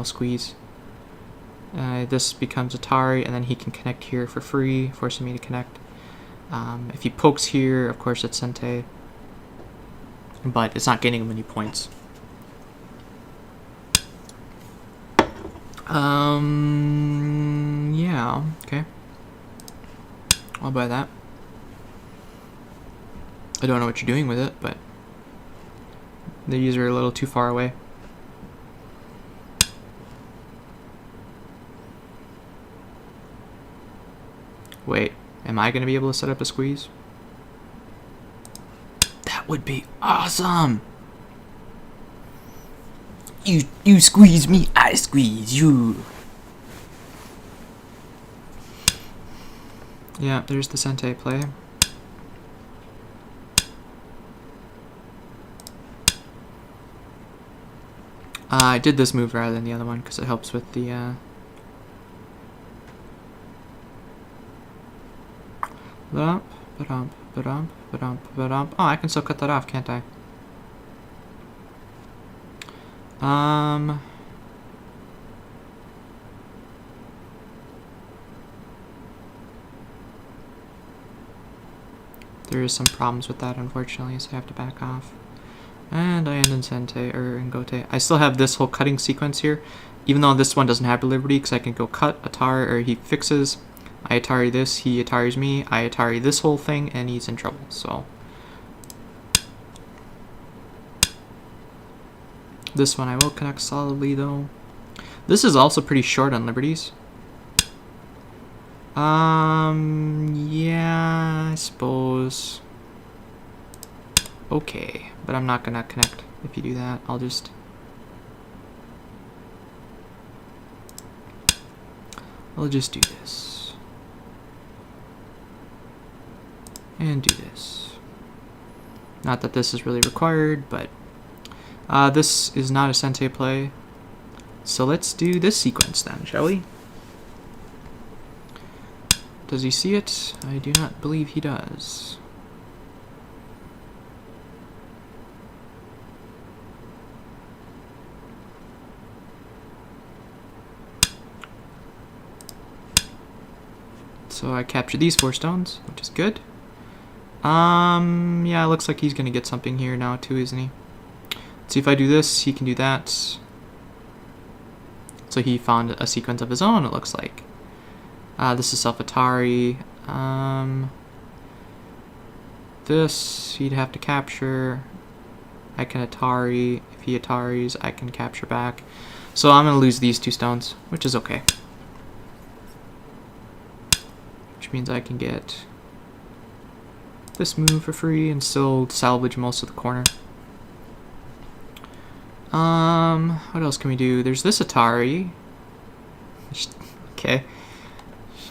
Speaker 1: squeeze. This becomes Atari, and then he can connect here for free, forcing me to connect. If he pokes here, of course it's Sente, but it's not getting him any points. Yeah, okay. I'll buy that. I don't know what you're doing with it, but these are a little too far away. Wait, am I going to be able to set up a squeeze? That would be awesome! You squeeze me, I squeeze you. Yeah, there's the Sente play. I did this move rather than the other one because it helps with the oh, I can still cut that off, can't I? There is some problems with that, unfortunately, so I have to back off. And I end in Sente, or in Gote. I still have this whole cutting sequence here, even though this one doesn't have Liberty, because I can go cut, Atari, or he fixes. I Atari this, he Ataris me, I Atari this whole thing, and he's in trouble, so. This one I will connect solidly, though. This is also pretty short on Liberties. Yeah, I suppose. Okay, but I'm not gonna connect if you do that. I'll just do this. And do this. Not that this is really required, but this is not a Sente play. So let's do this sequence then, shall we? Does he see it? I do not believe he does. So I captured these 4 stones, which is good. Yeah, it looks like he's gonna get something here now too, isn't he? Let's see if I do this, he can do that. So he found a sequence of his own, it looks like. This is self-Atari. This he'd have to capture. I can Atari. If he Ataris, I can capture back. So I'm gonna lose these 2 stones, which is okay. Which means I can get this move for free and still salvage most of the corner. What else can we do? There's this Atari. Okay.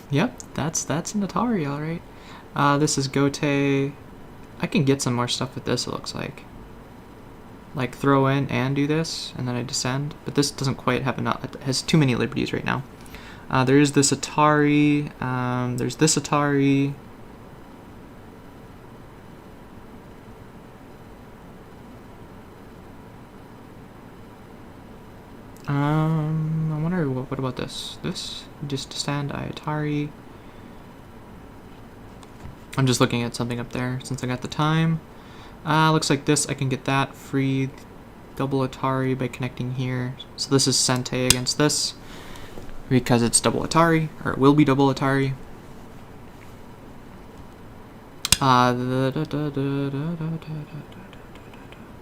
Speaker 1: Yep, that's an Atari, alright. This is Gote. I can get some more stuff with this, it looks like. Like throw in and do this, and then I descend. But this doesn't quite have enough. It has too many Liberties right now. There is this Atari. There's this Atari. I wonder what about this? This just descend Atari. I'm just looking at something up there since I got the time. Looks like this I can get that free double Atari by connecting here. So this is Sente against this because it's double Atari, or it will be double Atari.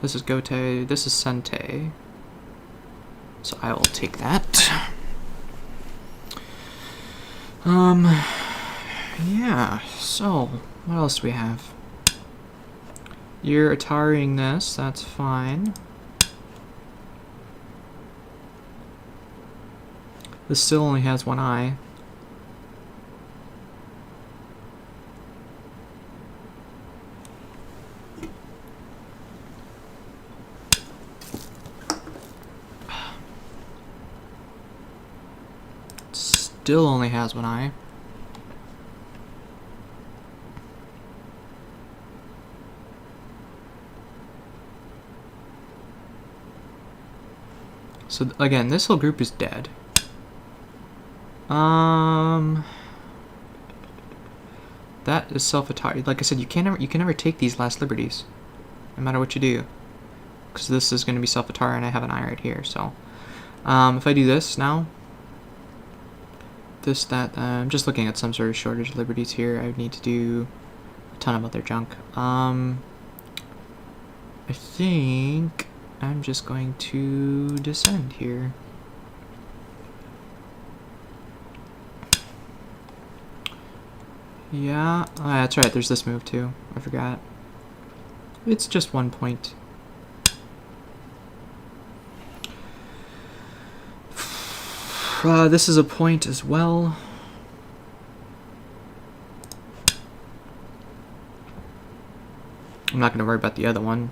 Speaker 1: This is Gote, this is Sente. So I will take that. Yeah, so what else do we have? You're Atariing this, that's fine. This still only has one eye. Still only has one eye. So again, this whole group is dead. That is self-atari. Like I said, you can never take these last liberties, no matter what you do, because this is going to be self-atari, and I have an eye right here. So, if I do this now, this, that, I'm just looking at some sort of shortage of liberties here. I would need to do a ton of other junk. I think I'm just going to descend here. Yeah, that's right, there's this move too. I forgot. It's just 1 point. This is a point as well. I'm not going to worry about the other one.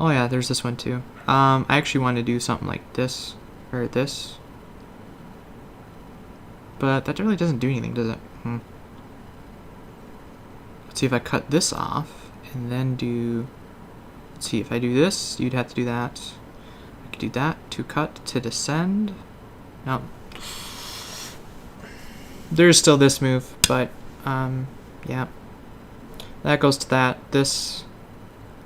Speaker 1: Oh yeah, there's this one too. I actually want to do something like this, or this. But that really doesn't do anything, does it? Let's see if I cut this off, and then do... Let's see, if I do this, you'd have to do that. I could do that, to cut, to descend. No. There's still this move, but, yeah. That goes to that. This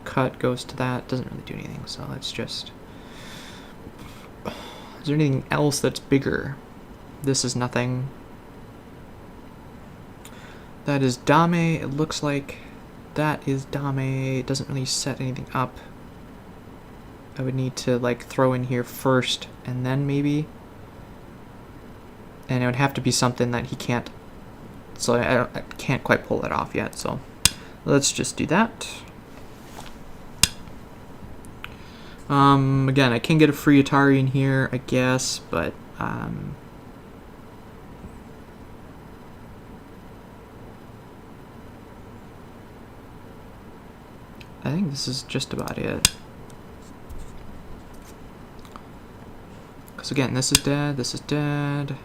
Speaker 1: cut goes to that. Doesn't really do anything, so let's just... Is there anything else that's bigger? This is nothing. That is Dame. It looks like that is Dame. It doesn't really set anything up. I would need to like throw in here first and then maybe. And it would have to be something that he can't. So I can't quite pull that off yet. So let's just do that. Again, I can get a free Atari in here, I guess, but I think this is just about it. Because again, this is dead, this is dead.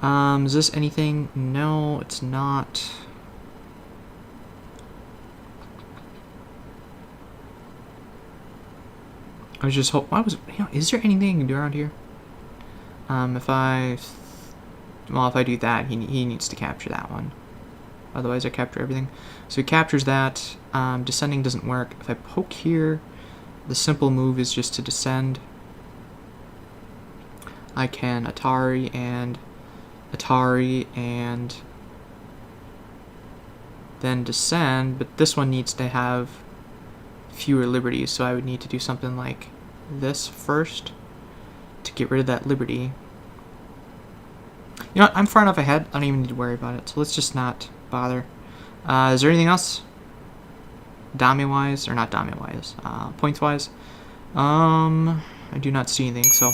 Speaker 1: Is this anything? No, it's not. I was just hope. Why was? You know, is there anything you can do around here? If I do that, he needs to capture that one. Otherwise, I capture everything. So he captures that. Descending doesn't work. If I poke here, the simple move is just to descend. I can Atari and then descend, but this one needs to have fewer liberties, so I would need to do something like this first to get rid of that liberty. You know what? I'm far enough ahead, I don't even need to worry about it, so let's just not bother. Is there anything else? Dame-wise, or not dame-wise, points-wise? I do not see anything, so...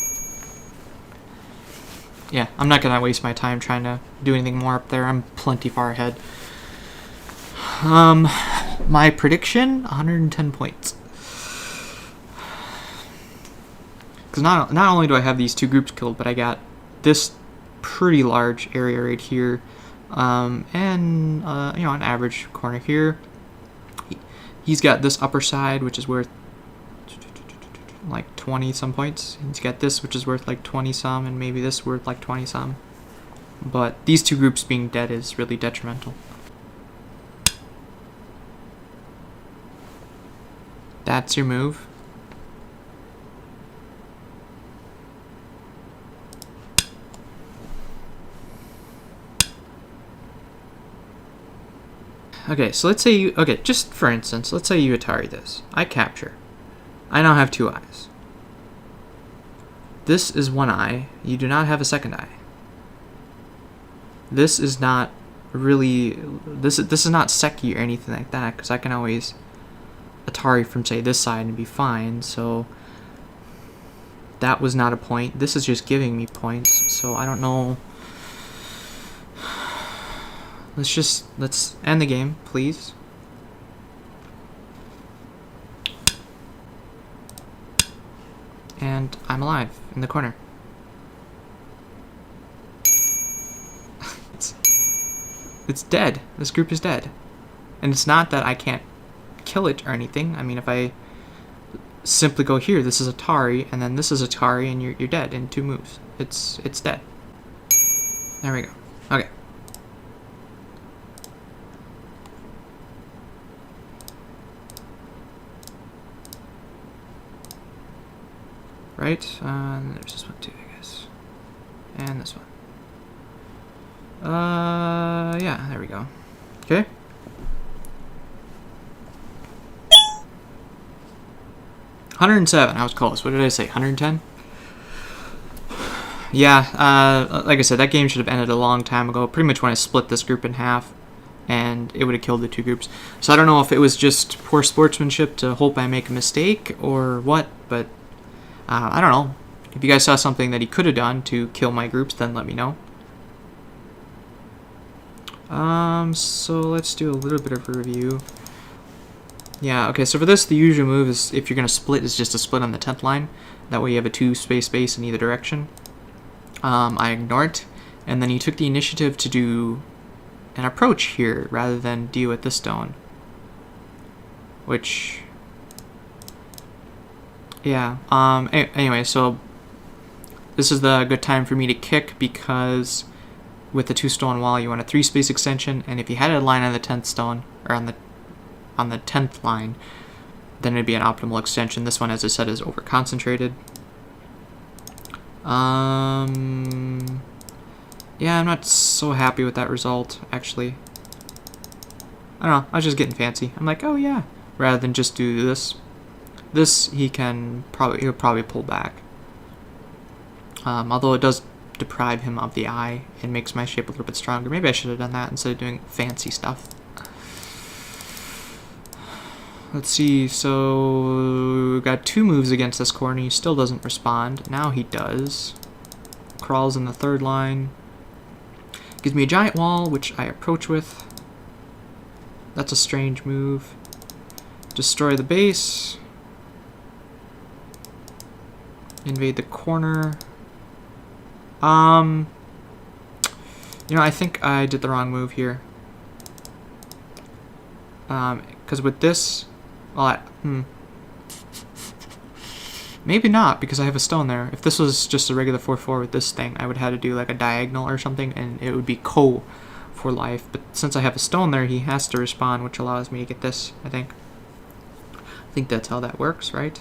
Speaker 1: Yeah, I'm not going to waste my time trying to do anything more up there. I'm plenty far ahead. My prediction, 110 points. Because not only do I have these two groups killed, but I got this pretty large area right here And you know, an average corner here. He's got this upper side, which is worth like 20 some points. He's got this, which is worth like 20 some, and maybe this worth like 20 some. But these two groups being dead is really detrimental. That's your move. Okay, so let's say you, okay, just for instance, let's say you Atari this. I capture. I now have two eyes. This is one eye. You do not have a second eye. This is not really, this is not Seki or anything like that, because I can always Atari from, say, this side and be fine, so that was not a point. This is just giving me points, so I don't know. Let's end the game, please. And I'm alive in the corner. It's dead. This group is dead. And it's not that I can't kill it or anything. I mean, if I simply go here, this is Atari, and then this is Atari, and you're dead in 2 moves. It's dead. There we go. Okay. Right, and there's this one too, I guess. And this one. Yeah, there we go. Okay. $107, I was close. What did I say, 110? Yeah, like I said, that game should have ended a long time ago, pretty much when I split this group in half, and it would have killed the 2 groups. So I don't know if it was just poor sportsmanship to hope I make a mistake, or what, but I don't know. If you guys saw something that he could have done to kill my groups, then let me know. So let's do a little bit of a review. Yeah, okay, so for this, the usual move is, if you're going to split, is just to split on the 10th line. That way you have a 2 space base in either direction. I ignore it, and then he took the initiative to do an approach here, rather than deal with this stone. Which... yeah, anyway, so this is the good time for me to kick, because with the 2 stone wall you want a 3 space extension, and if you had a line on the 10th stone, or on the 10th line, then it'd be an optimal extension. This one, as I said, is over concentrated. Yeah, I'm not so happy with that result, actually. I don't know, I was just getting fancy. I'm like, oh yeah, rather than just do this. This he'll probably pull back. Although it does deprive him of the eye and makes my shape a little bit stronger. Maybe I should have done that instead of doing fancy stuff. Let's see, so we got 2 moves against this corner. He still doesn't respond. Now he does. Crawls in the 3rd line. Gives me a giant wall, which I approach with. That's a strange move. Destroy the base. Invade the corner. You know, I think I did the wrong move here. Because with this, well, maybe not, because I have a stone there. If this was just a regular 4/4 with this thing, I would have to do like a diagonal or something, and it would be for life. But since I have a stone there, he has to respond, which allows me to get this, I think. I think that's how that works, right?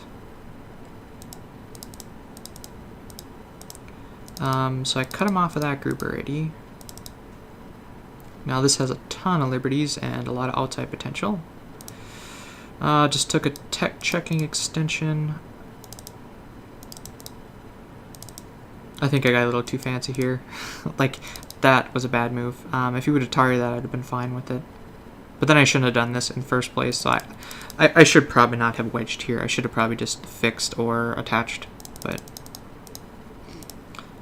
Speaker 1: So I cut him off of that group already. Now this has a ton of liberties and a lot of outside potential. Just took a tech checking extension. I think I got a little too fancy here. Like, that was a bad move. If he would have targeted that, I'd have been fine with it. But then I shouldn't have done this in the first place, so I should probably not have wedged here. I should have probably just fixed or attached, but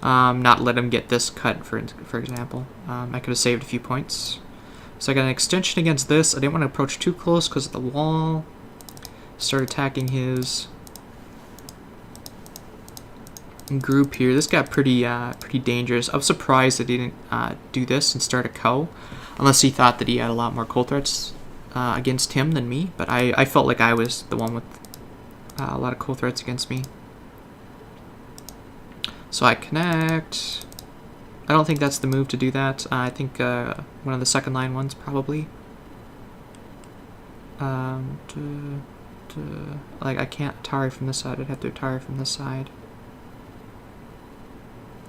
Speaker 1: not let him get this cut, for example. I could have saved a few points. So I got an extension against this. I didn't want to approach too close because of the wall. Start attacking his group here. This got pretty dangerous. I was surprised that he didn't do this and start a co, unless he thought that he had a lot more coal threats against him than me. But I felt like I was the one with a lot of coal threats against me. So I connect. I don't think that's the move to do that. I think one of the second line ones probably. Like I can't Atari from this side. I'd have to Atari from this side.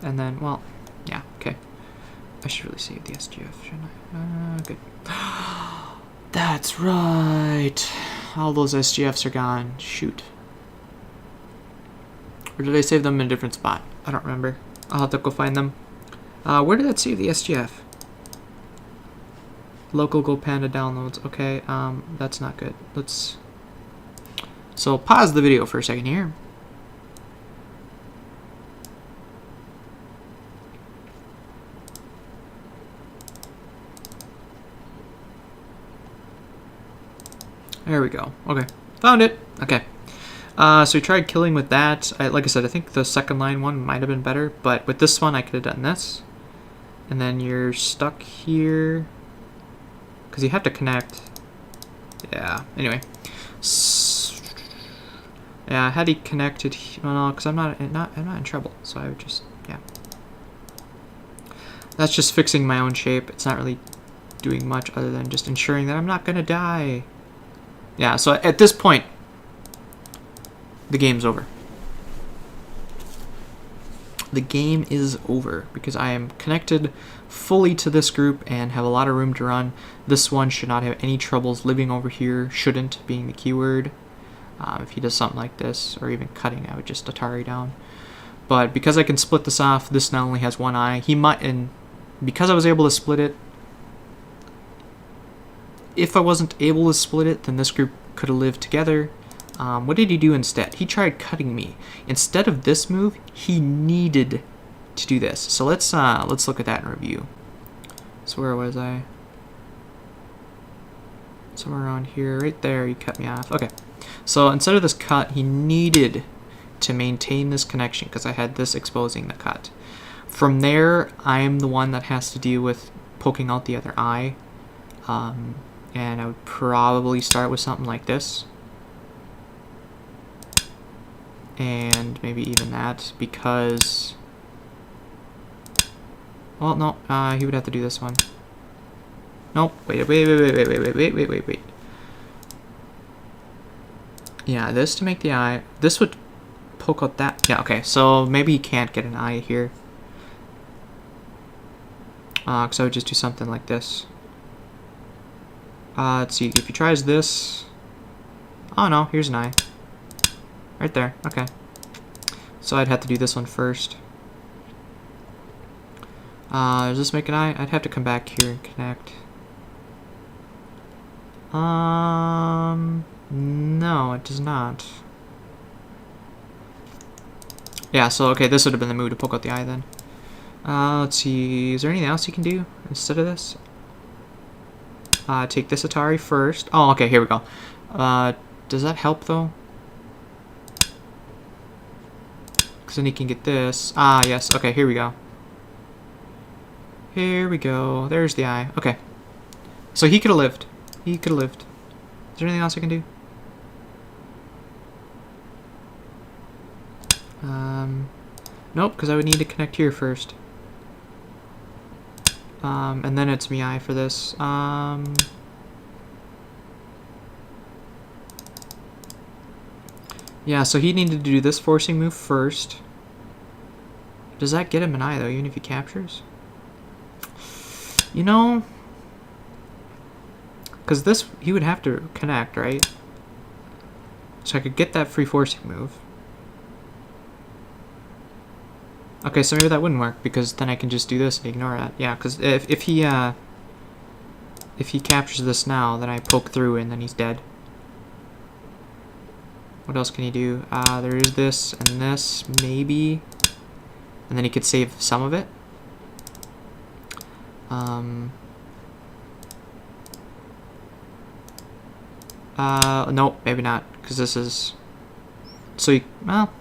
Speaker 1: And then, well, yeah, okay. I should really save the SGF, shouldn't I? Good. That's right. All those SGFs are gone. Shoot. Or did I save them in a different spot? I don't remember. I'll have to go find them. Where did that save the SGF? Local GoPanda downloads. Okay, that's not good. Let's... So, pause the video for a second here. There we go. Okay. Found it. Okay. So we tried killing with that. Like I said, I think the second line one might have been better, but with this one I could have done this. And then you're stuck here. Because you have to connect. Yeah. Anyway. Yeah, had he connected... Oh, no, because I'm not in trouble. So I would just... Yeah. That's just fixing my own shape. It's not really doing much other than just ensuring that I'm not going to die. Yeah, so at this point, the game's over. The game is over because I am connected fully to this group and have a lot of room to run. This one should not have any troubles living over here. Shouldn't being the keyword. If he does something like this, or even cutting, I would just Atari down. But because I can split this off, this now only has one eye. He might, and because I was able to split it, if I wasn't able to split it, then this group could have lived together. What did he do instead? He tried cutting me. Instead of this move, he needed to do this. So let's look at that in review. So where was I? Somewhere around here, right there. He cut me off. Okay. So instead of this cut, he needed to maintain this connection because I had this exposing the cut. From there, I am the one that has to deal with poking out the other eye. And I would probably start with something like this. And maybe even that, because... Well, no, he would have to do this one. Nope, wait. Yeah, this to make the eye. This would poke out that. Yeah, okay, so maybe he can't get an eye here. Because I would just do something like this. Let's see, if he tries this... Oh no, here's an eye. Right there, okay. So I'd have to do this one first. Does this make an eye? I'd have to come back here and connect. No, it does not. Yeah, so okay, this would have been the move to poke out the eye then. Let's see, is there anything else you can do instead of this? Take this Atari first. Oh, okay, here we go. Does that help, though? Because then he can get this. Ah, yes. Okay, here we go. Here we go. There's the eye. Okay. So he could have lived. He could have lived. Is there anything else I can do? Nope, because I would need to connect here first. And then it's me eye for this. Yeah, so he needed to do this forcing move first. Does that get him an eye, though, even if he captures? You know... Because this, he would have to connect, right? So I could get that free forcing move. Okay, so maybe that wouldn't work, because then I can just do this and ignore that. Yeah, because if he captures this now, then I poke through and then he's dead. What else can he do? There is this and this, maybe. And then he could save some of it. Nope, maybe not, because this is... So, well...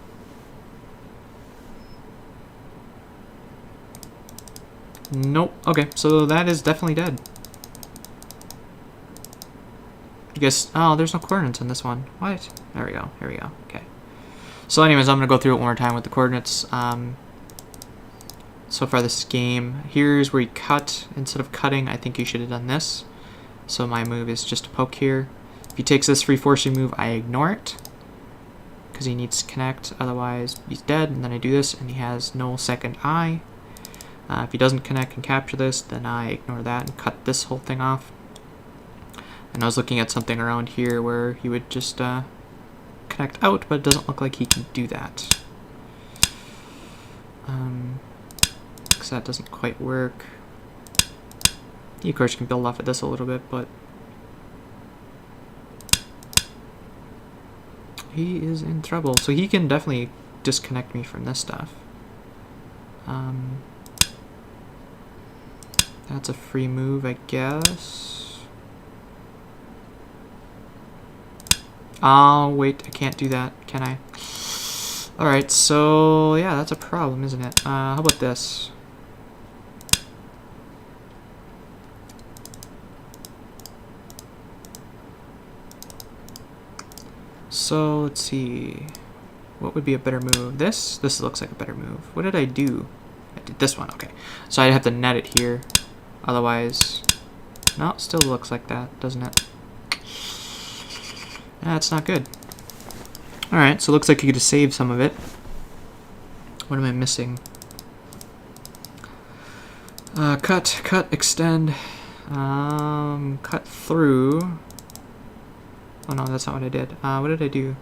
Speaker 1: Nope. Okay, so that is definitely dead. I guess, oh, there's no coordinates in this one. What? There we go. Here we go. Okay. So anyways, I'm going to go through it one more time with the coordinates. So far this game, here's where you cut. Instead of cutting, I think you should have done this. So my move is just to poke here. If he takes this free forcing move, I ignore it. Because he needs to connect, otherwise he's dead. And then I do this, and he has no second eye. If he doesn't connect and capture this, then I ignore that and cut this whole thing off. And I was looking at something around here where he would just connect out, but it doesn't look like he can do that. Because that doesn't quite work. He, of course, can build off of this a little bit, but he is in trouble. So he can definitely disconnect me from this stuff. That's a free move, I guess. Oh, wait, I can't do that, can I? Alright, so yeah, that's a problem, isn't it? How about this? So, let's see. What would be a better move? This? This looks like a better move. What did I do? I did this one, okay. So I'd have to net it here. Otherwise, no, it still looks like that, doesn't it? That's not good. Alright, so it looks like you could just save some of it. What am I missing? Cut, extend, cut through. Oh no, that's not what I did. What did I do?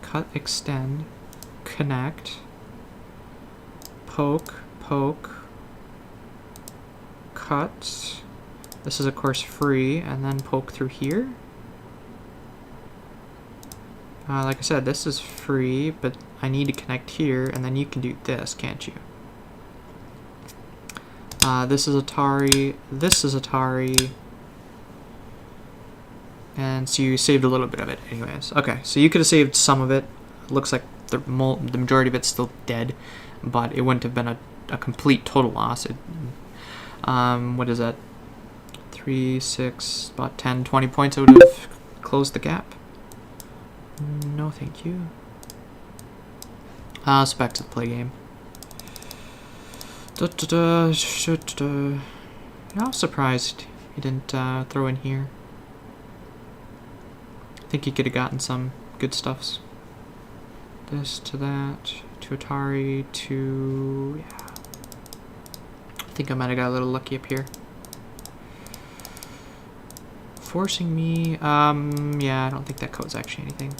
Speaker 1: Cut, extend, connect, poke, cut. This is of course free, and then poke through here. Like I said, this is free, but I need to connect here, and then you can do this, can't you? This is Atari, this is Atari, and so you saved a little bit of it anyways. Okay, so you could have saved some of it. It looks like the majority of it's still dead, but it wouldn't have been a complete total loss. What is that? 3, 6, about 10, 20 points. I would have closed the gap. No, thank you. Let's back to the play game. I was surprised he didn't throw in here. I think he could have gotten some good stuffs. This to that, to Atari, to... yeah. I think I might have got a little lucky up here. Forcing me, yeah, I don't think that code's actually anything.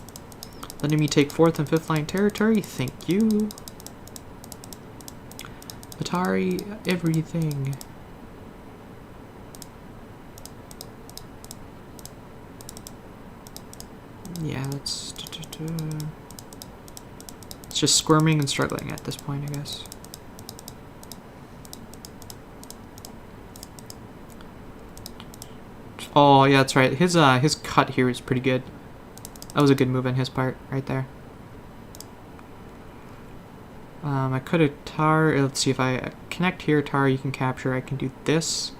Speaker 1: Letting me take 4th and 5th line territory, thank you. Atari, everything. Yeah, it's just squirming and struggling at this point, I guess. Oh, yeah, that's right. His cut here is pretty good. That was a good move on his part, right there. I could have let's see if I connect here, Tar, you can capture. I can do this.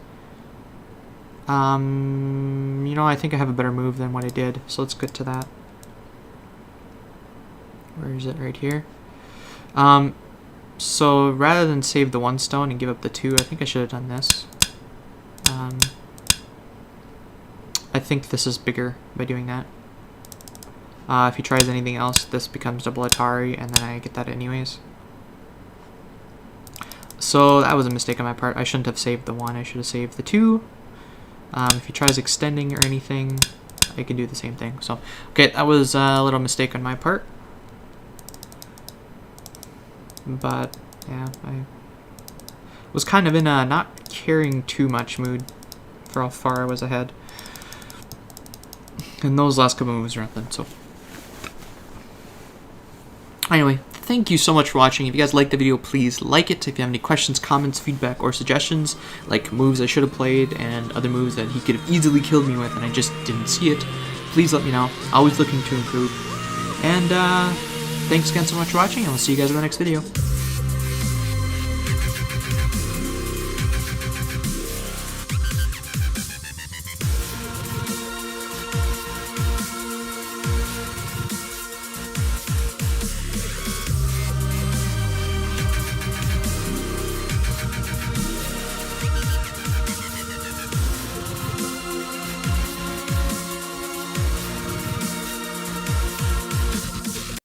Speaker 1: You know, I think I have a better move than what I did, so let's get to that. Where is it? Right here. So rather than save the 1 stone and give up the 2, I think I should have done this. I think this is bigger by doing that. If he tries anything else, this becomes double Atari, and then I get that anyways. So that was a mistake on my part. I shouldn't have saved the 1, I should have saved the 2. If he tries extending or anything, I can do the same thing. So, okay, that was a little mistake on my part. But, yeah, I was kind of in a not caring too much mood for how far I was ahead. And those last couple moves are nothing, so. Anyway, thank you so much for watching. If you guys liked the video, please like it. If you have any questions, comments, feedback, or suggestions, like moves I should have played and other moves that he could have easily killed me with and I just didn't see it, please let me know. Always looking to improve. And, thanks again so much for watching, and we'll see you guys in the next video.